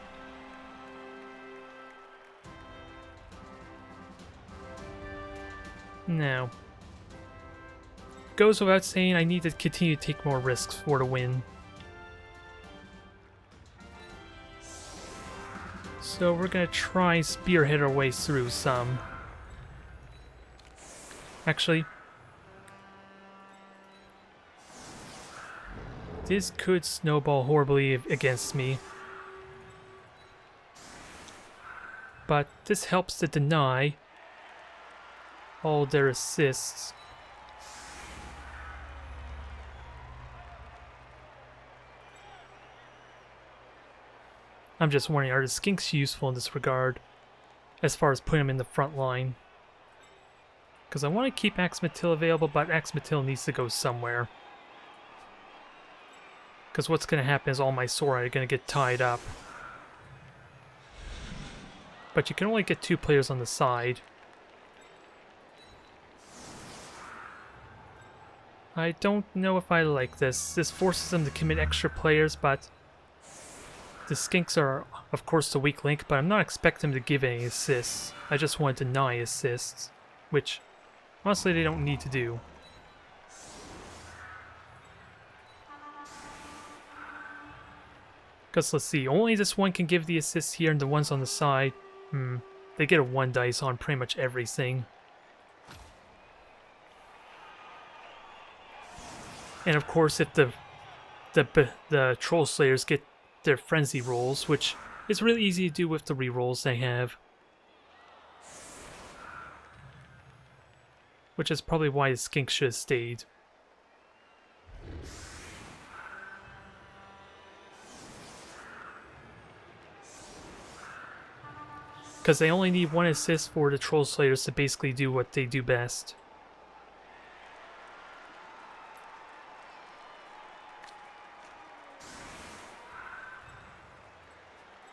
Now, goes without saying I need to continue to take more risks for the win. So we're gonna try spearhead our way through some. Actually, this could snowball horribly against me. But this helps to deny all their assists. I'm just wondering, are the skinks useful in this regard? As far as putting them in the front line. Because I want to keep Axlmitl available, but Axlmitl needs to go somewhere. Because what's going to happen is all my Saurus are going to get tied up. But you can only get 2 players on the side. I don't know if I like this. This forces them to commit extra players, but the skinks are, of course, the weak link, but I'm not expecting them to give any assists. I just want to deny assists, which, honestly, they don't need to do. Because, let's see, only this one can give the assists here, and the ones on the side, they get a 1 dice on pretty much everything. And of course, if the Troll Slayers get their frenzy rolls, which is really easy to do with the rerolls they have. Which is probably why the skink should have stayed. Because they only need 1 assist for the Troll Slayers to basically do what they do best.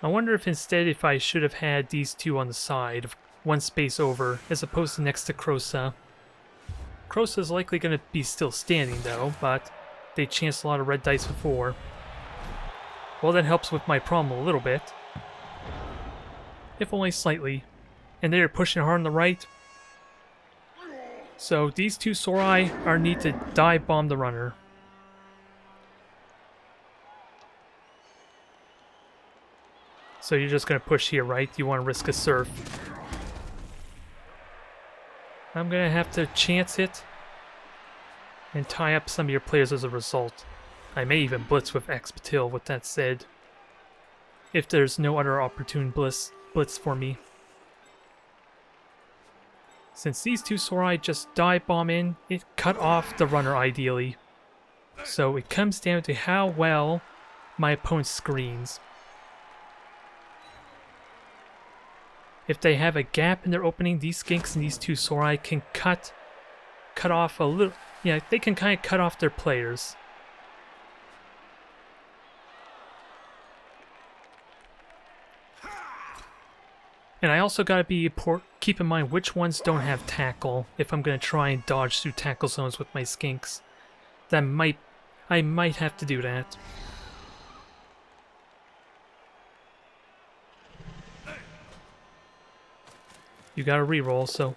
I wonder if I should have had these 2 on the side, 1 space over, as opposed to next to Krosa. Krosa's likely going to be still standing though, but they chanced a lot of red dice before. Well, that helps with my problem a little bit. If only slightly. And they're pushing hard on the right. So these 2 Saurus are need to dive bomb the runner. So you're just going to push here, right? You want to risk a surf. I'm going to have to chance it and tie up some of your players as a result. I may even blitz with Axlmitl, with that said. If there's no other opportune blitz for me. Since these 2 Saurus just dive bomb in, it cut off the runner ideally. So it comes down to how well my opponent screens. If they have a gap in their opening, these skinks and these 2 Saurus can cut off a little. Yeah, they can kind of cut off their players. And I also gotta keep in mind which ones don't have tackle if I'm gonna try and dodge through tackle zones with my skinks. I might have to do that. You got a reroll, so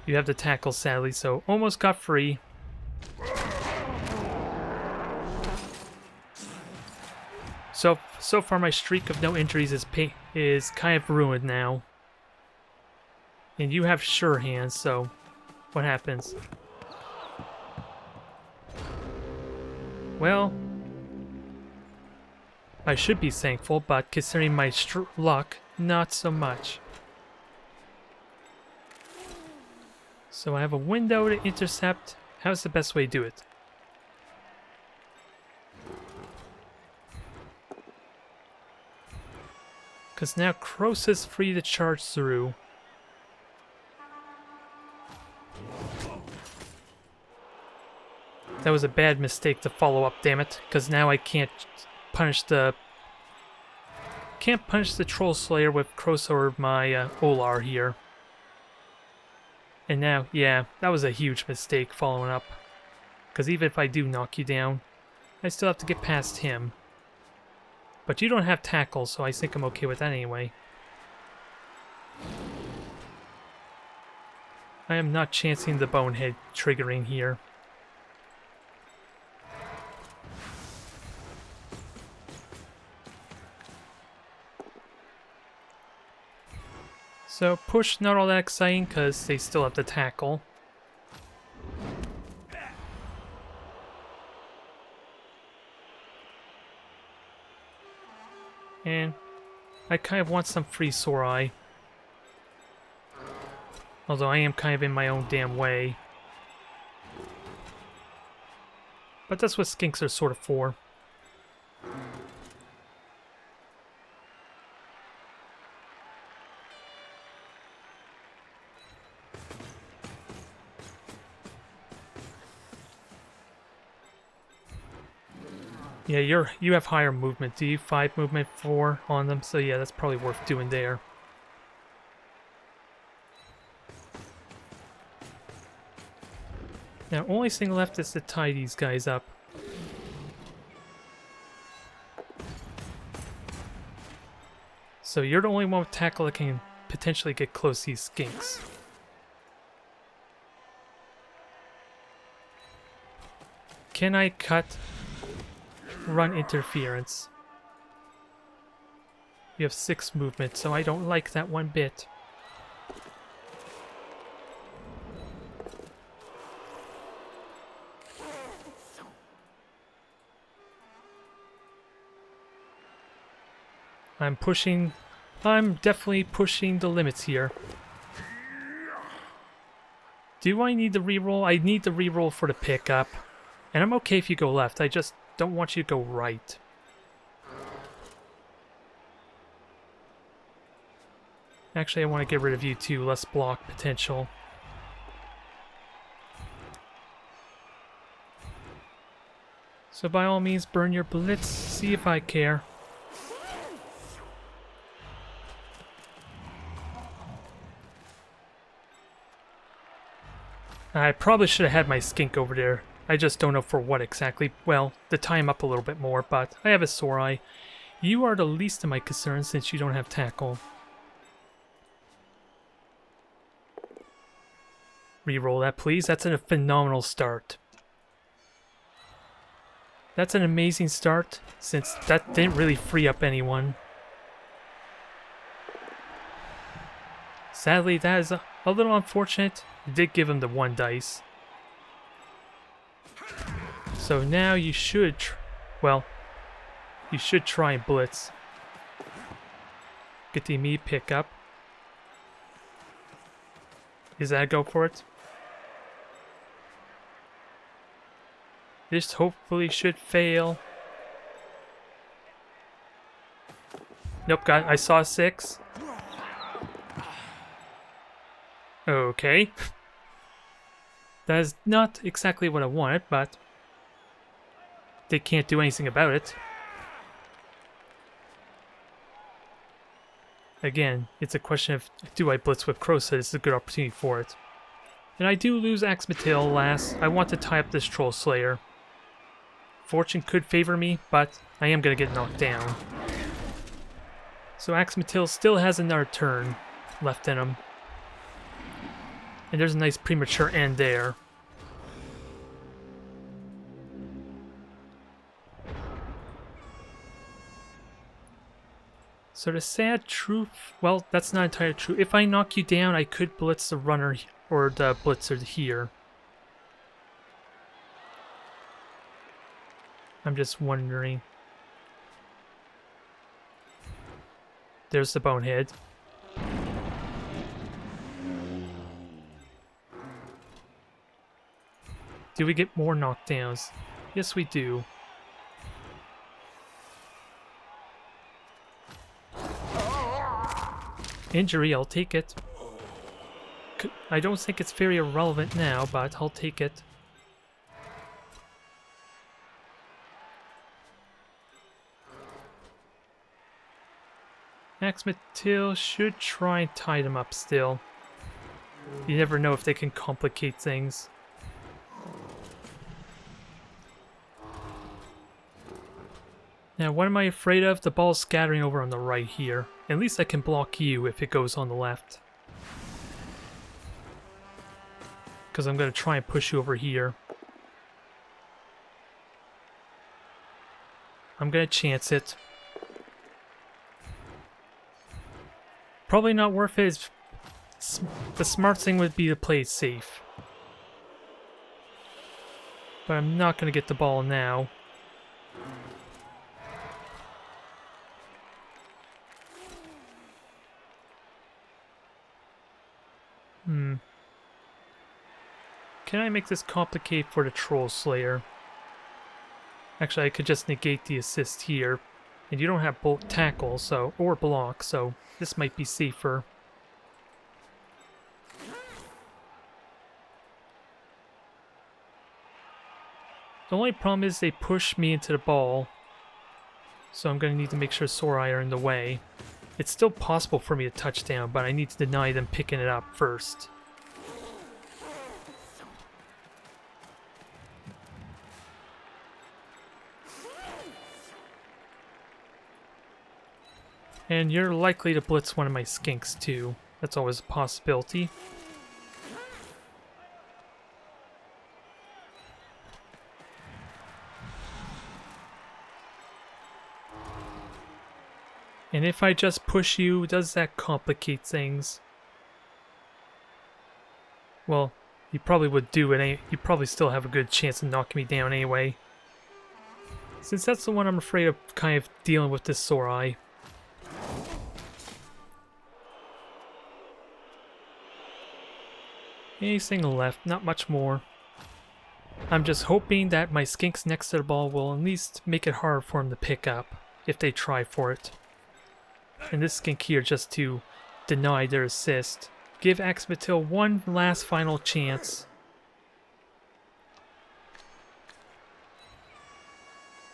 you have the tackle, sadly, so almost got free. So far, my streak of no injuries is kind of ruined now. And you have sure hands, so what happens? Well, I should be thankful, but considering my luck, not so much. So I have a window to intercept. How's the best way to do it? Because now Kroos is free to charge through. That was a bad mistake to follow up, damn it. Because now I can't punish the Troll Slayer with Kroos or my Olar here. And now, yeah, that was a huge mistake following up. Because even if I do knock you down, I still have to get past him. But you don't have tackle, so I think I'm okay with that anyway. I am not chancing the bonehead triggering here. So push not all that exciting because they still have the tackle. And I kind of want some free Saurus I. Although I am kind of in my own damn way. But that's what skinks are sort of for. Yeah, you have higher movement. Do you 5 movement 4 on them? So yeah, that's probably worth doing there. Now, only thing left is to tie these guys up. So you're the only one with tackle that can potentially get close to these skinks. Can I cut run interference? You have 6 movement, so I don't like that one bit. I'm definitely pushing the limits here. Do I need the reroll? I need the reroll for the pickup. And I'm okay if you go left, I just don't want you to go right. Actually, I want to get rid of you too, less block potential. So by all means, burn your blitz, see if I care. I probably should have had my skink over there. I just don't know for what exactly. Well, to tie him up a little bit more, but I have a Saurus I. You are the least of my concerns since you don't have tackle. Reroll that, please. That's a phenomenal start. That's an amazing start, since that didn't really free up anyone. Sadly, that is a little unfortunate. It did give him the 1 dice. So now you should, you should try and blitz. Get the immediate pickup. Is that a go for it? This hopefully should fail. Nope, I saw a 6. Okay. That is not exactly what I wanted, but they can't do anything about it. Again, it's a question of, do I blitz with Kroos? It's a good opportunity for it. And I do lose Axlmitl last. I want to tie up this Troll Slayer. Fortune could favor me, but I am going to get knocked down. So Axlmitl still has another turn left in him. And there's a nice premature end there. So the sad truth, well, that's not entirely true. If I knock you down, I could blitz the runner or the blitzer here. I'm just wondering. There's the bonehead. Do we get more knockdowns? Yes, we do. Injury, I'll take it. I don't think it's very irrelevant now, but I'll take it. Axlmitl should try and tie them up still. You never know if they can complicate things. Now, what am I afraid of? The ball's scattering over on the right here. At least I can block you if it goes on the left. Because I'm going to try and push you over here. I'm going to chance it. Probably not worth it. The smart thing would be to play it safe. But I'm not going to get the ball now. Can I make this complicated for the Troll Slayer? Actually, I could just negate the assist here. And you don't have tackle, so, or block, so this might be safer. The only problem is they push me into the ball. So I'm going to need to make sure Saurus I are in the way. It's still possible for me to touch down, but I need to deny them picking it up first. And you're likely to blitz one of my skinks too. That's always a possibility. And if I just push you, does that complicate things? Well, you probably would do it. You probably still have a good chance of knocking me down anyway. Since that's the one I'm afraid of kind of dealing with this Saurus I. Anything left, not much more. I'm just hoping that my skinks next to the ball will at least make it hard for them to pick up, if they try for it. And this skink here just to deny their assist. Give Axlmitl one last final chance.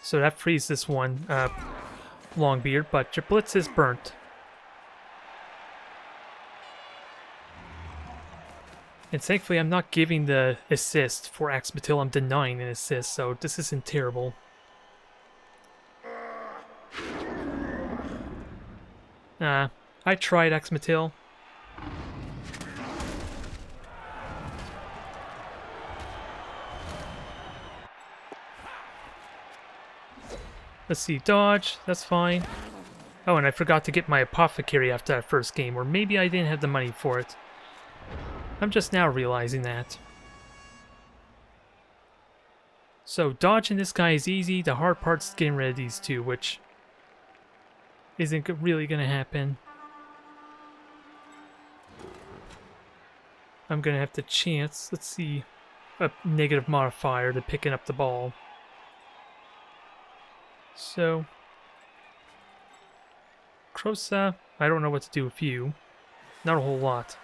So that frees this one, Longbeard, but your blitz is burnt. And thankfully I'm not giving the assist for Axlmitl, I'm denying an assist, so this isn't terrible. I tried Axlmitl. Let's see, dodge, that's fine. Oh, and I forgot to get my apothecary after that first game, or maybe I didn't have the money for it. I'm just now realizing that. So dodging this guy is easy, the hard part's getting rid of these two, which isn't really going to happen. I'm going to have to chance, let's see, a negative modifier to picking up the ball. So, Crosa, I don't know what to do with you. Not a whole lot.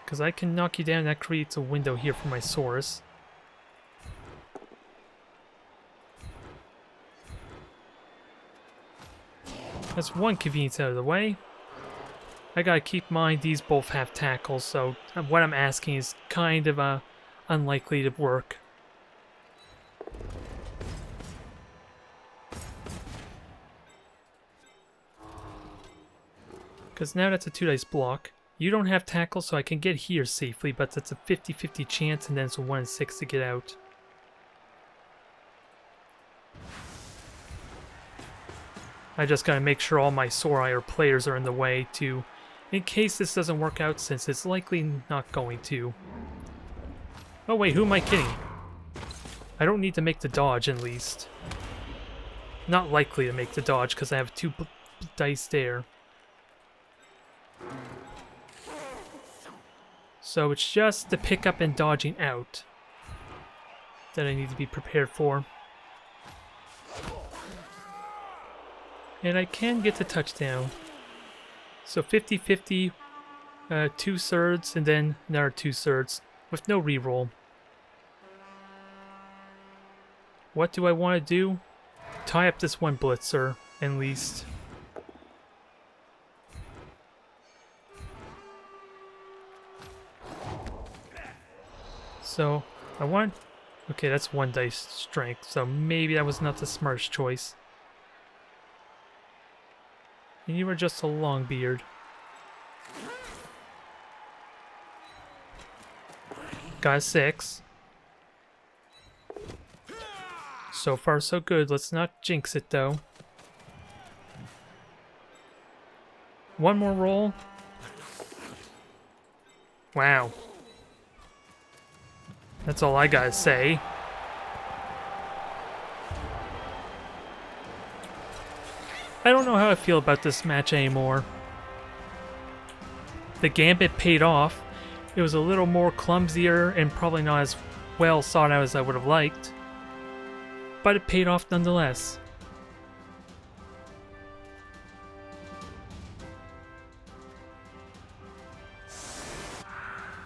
Because I can knock you down, that creates a window here for my Saurus. That's one convenience out of the way. I gotta keep in mind these both have tackles, so what I'm asking is kind of unlikely to work. Because now that's a 2 dice block. You don't have tackle, so I can get here safely, but that's a 50-50 chance, and then it's a 1 in 6 to get out. I just gotta make sure all my Saurus I or players are in the way, too, in case this doesn't work out, since it's likely not going to. Oh wait, who am I kidding? I don't need to make the dodge, at least. Not likely to make the dodge, because I have 2 dice there. So it's just the pickup and dodging out that I need to be prepared for. And I can get the touchdown. So 50-50, 2 thirds, and then another 2 thirds with no reroll. What do I want to do? Tie up this one Blitzer, at least. So, I want... Okay, that's 1 dice strength, so maybe that was not the smartest choice. And you are just a long beard. Got a 6. So far so good, let's not jinx it though. 1 more roll. Wow. That's all I gotta say. I don't know how I feel about this match anymore. The gambit paid off. It was a little more clumsier and probably not as well thought out as I would have liked. But it paid off nonetheless.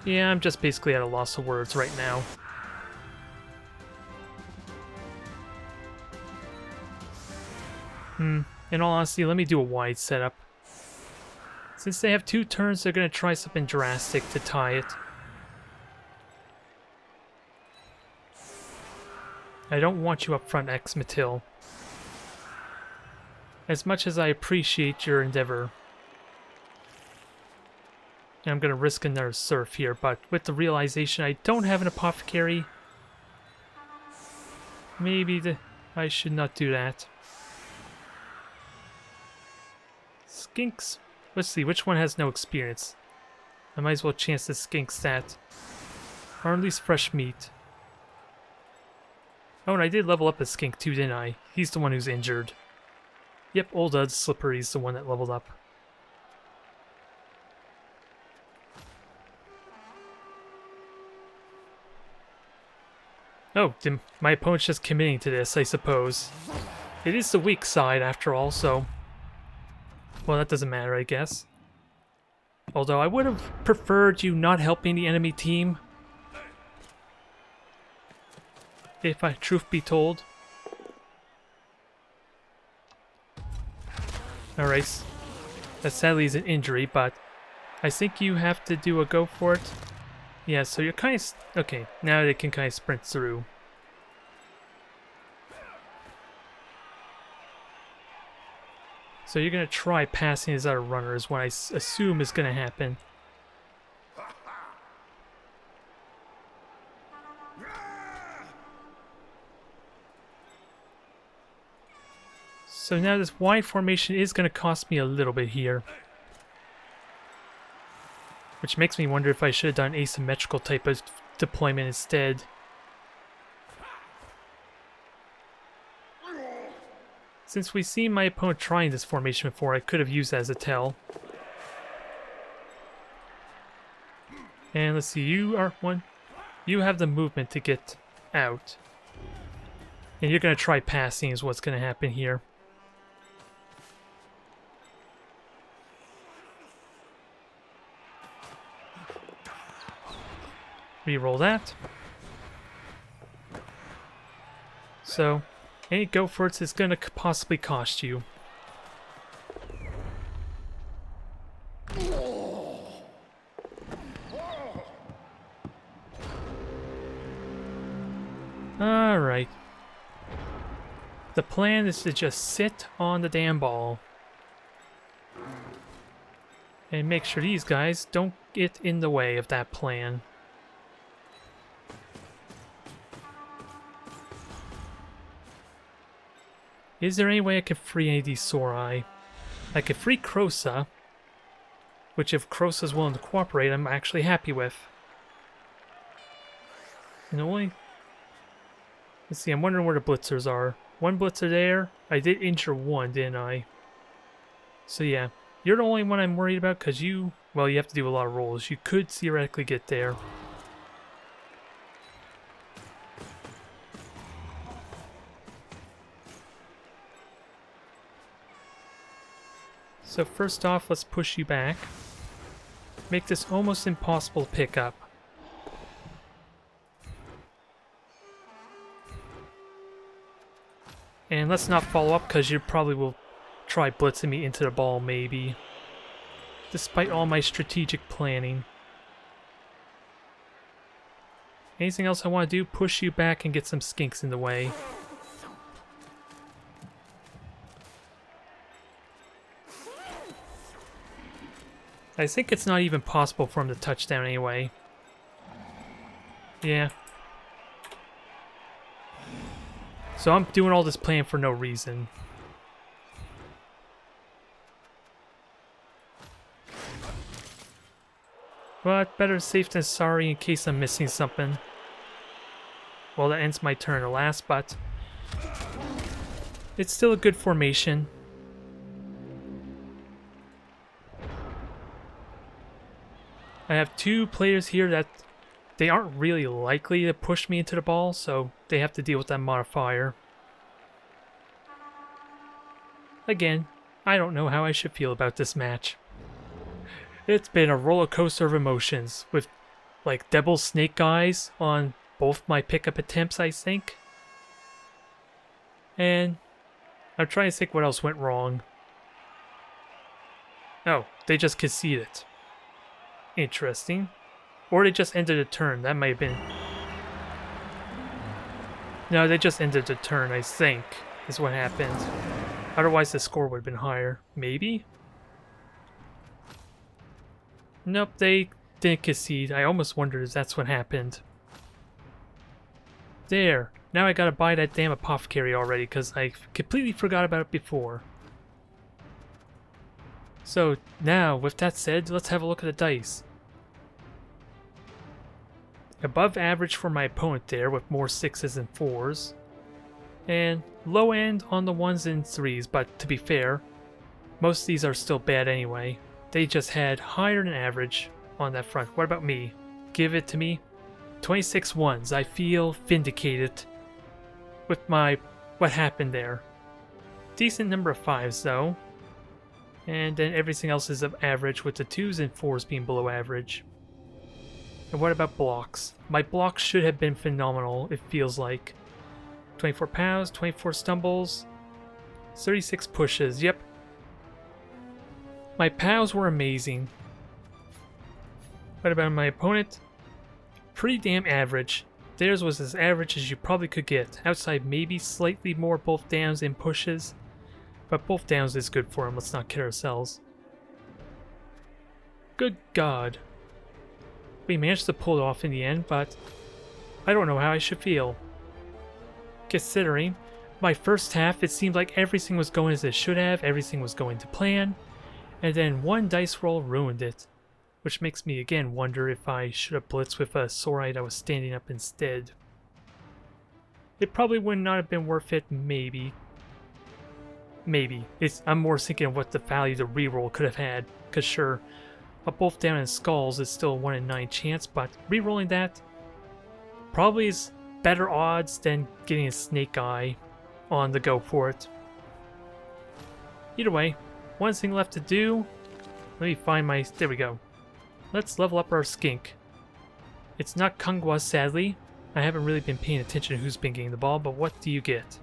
Yeah, I'm just basically at a loss of words right now. In all honesty, let me do a wide setup. Since they have 2 turns, they're going to try something drastic to tie it. I don't want you up front, Axlmitl. As much as I appreciate your endeavor. And I'm going to risk another surf here, but with the realization I don't have an apothecary, maybe I should not do that. Skinks. Let's see, which one has no experience? I might as well chance the skink stat. Or at least fresh meat. Oh, and I did level up a skink too, didn't I? He's the one who's injured. Yep, old Slippery's the one that leveled up. Oh, my opponent's just committing to this, I suppose. It is the weak side, after all, so... Well, that doesn't matter, I guess. Although I would have preferred you not helping the enemy team. If truth be told. Alright. That sadly is an injury, but I think you have to do a go for it. Yeah, so you're kind of... Okay, now they can kind of sprint through. So you're going to try passing his other runners, what I assume is going to happen. So now this wide formation is going to cost me a little bit here. Which makes me wonder if I should have done asymmetrical type of deployment instead. Since we've seen my opponent trying this formation before, I could have used that as a tell. And let's see, you are one. You have the movement to get out. And you're going to try passing is what's going to happen here. Reroll that. So, any go for it is going to possibly cost you. Alright. The plan is to just sit on the damn ball. And make sure these guys don't get in the way of that plan. Is there any way I could free any of these Saurus? I could free Crosa, which if Crosa's willing to cooperate, I'm actually happy with. And only... Let's see, I'm wondering where the Blitzers are. One Blitzer there. I did injure one, didn't I? So yeah, you're the only one I'm worried about because you... Well, you have to do a lot of rolls. You could theoretically get there. So first off, let's push you back. Make this almost impossible to pick up. And let's not follow up because you probably will try blitzing me into the ball maybe. Despite all my strategic planning. Anything else I want to do? Push you back and get some skinks in the way. I think it's not even possible for him to touch down anyway. Yeah. So I'm doing all this plan for no reason. But better safe than sorry in case I'm missing something. Well, that ends my turn at last, but it's still a good formation. I have two players here that they aren't really likely to push me into the ball, so they have to deal with that modifier. Again, I don't know how I should feel about this match. It's been a roller coaster of emotions, with like double snake eyes on both my pickup attempts, I think. And I'm trying to think what else went wrong. Oh, they just conceded. Interesting. Or they just ended a turn. That might have been... No, they just ended the turn, I think, is what happened. Otherwise the score would have been higher. Maybe? Nope, they didn't concede. I almost wondered if that's what happened. There. Now I gotta buy that damn apothecary already, because I completely forgot about it before. So, now, with that said, let's have a look at the dice. Above average for my opponent there, with more 6s and 4s. And low end on the 1s and 3s, but to be fair, most of these are still bad anyway. They just had higher than average on that front. What about me? Give it to me. 26 1s. I feel vindicated with my what happened there. Decent number of 5s though. And then everything else is of average, with the 2s and 4s being below average. And what about blocks? My blocks should have been phenomenal, it feels like. 24 pows, 24 stumbles, 36 pushes, yep. My pows were amazing. What about my opponent? Pretty damn average. Theirs was as average as you probably could get, outside maybe slightly more both downs and pushes. But both downs is good for him, let's not kid ourselves. Good God. We managed to pull it off in the end, but I don't know how I should feel. Considering my first half, it seemed like everything was going as it should have, everything was going to plan, and then one dice roll ruined it. Which makes me again wonder if I should have blitzed with a Saurus that was standing up instead. It probably would not have been worth it, maybe. Maybe. I'm more thinking of what the value the reroll could have had. Because sure, a both down in skulls is still a 1 in 9 chance, but rerolling that probably is better odds than getting a snake eye on the go for it. Either way, one thing left to do. Let me find my... There we go. Let's level up our skink. It's not Kungwa, sadly. I haven't really been paying attention to who's been getting the ball, but what do you get?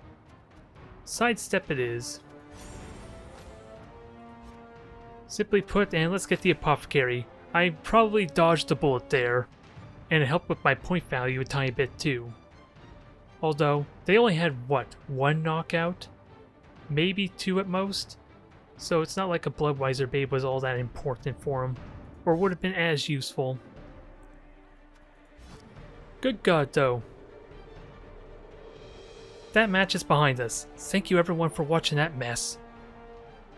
Sidestep it is. Simply put, and let's get the apothecary. I probably dodged a bullet there, and it helped with my point value a tiny bit too. Although, they only had, what, 1 knockout? Maybe 2 at most? so it's not like a Bloodweiser babe was all that important for him, or would have been as useful. Good God, though. That match is behind us. Thank you everyone for watching that mess.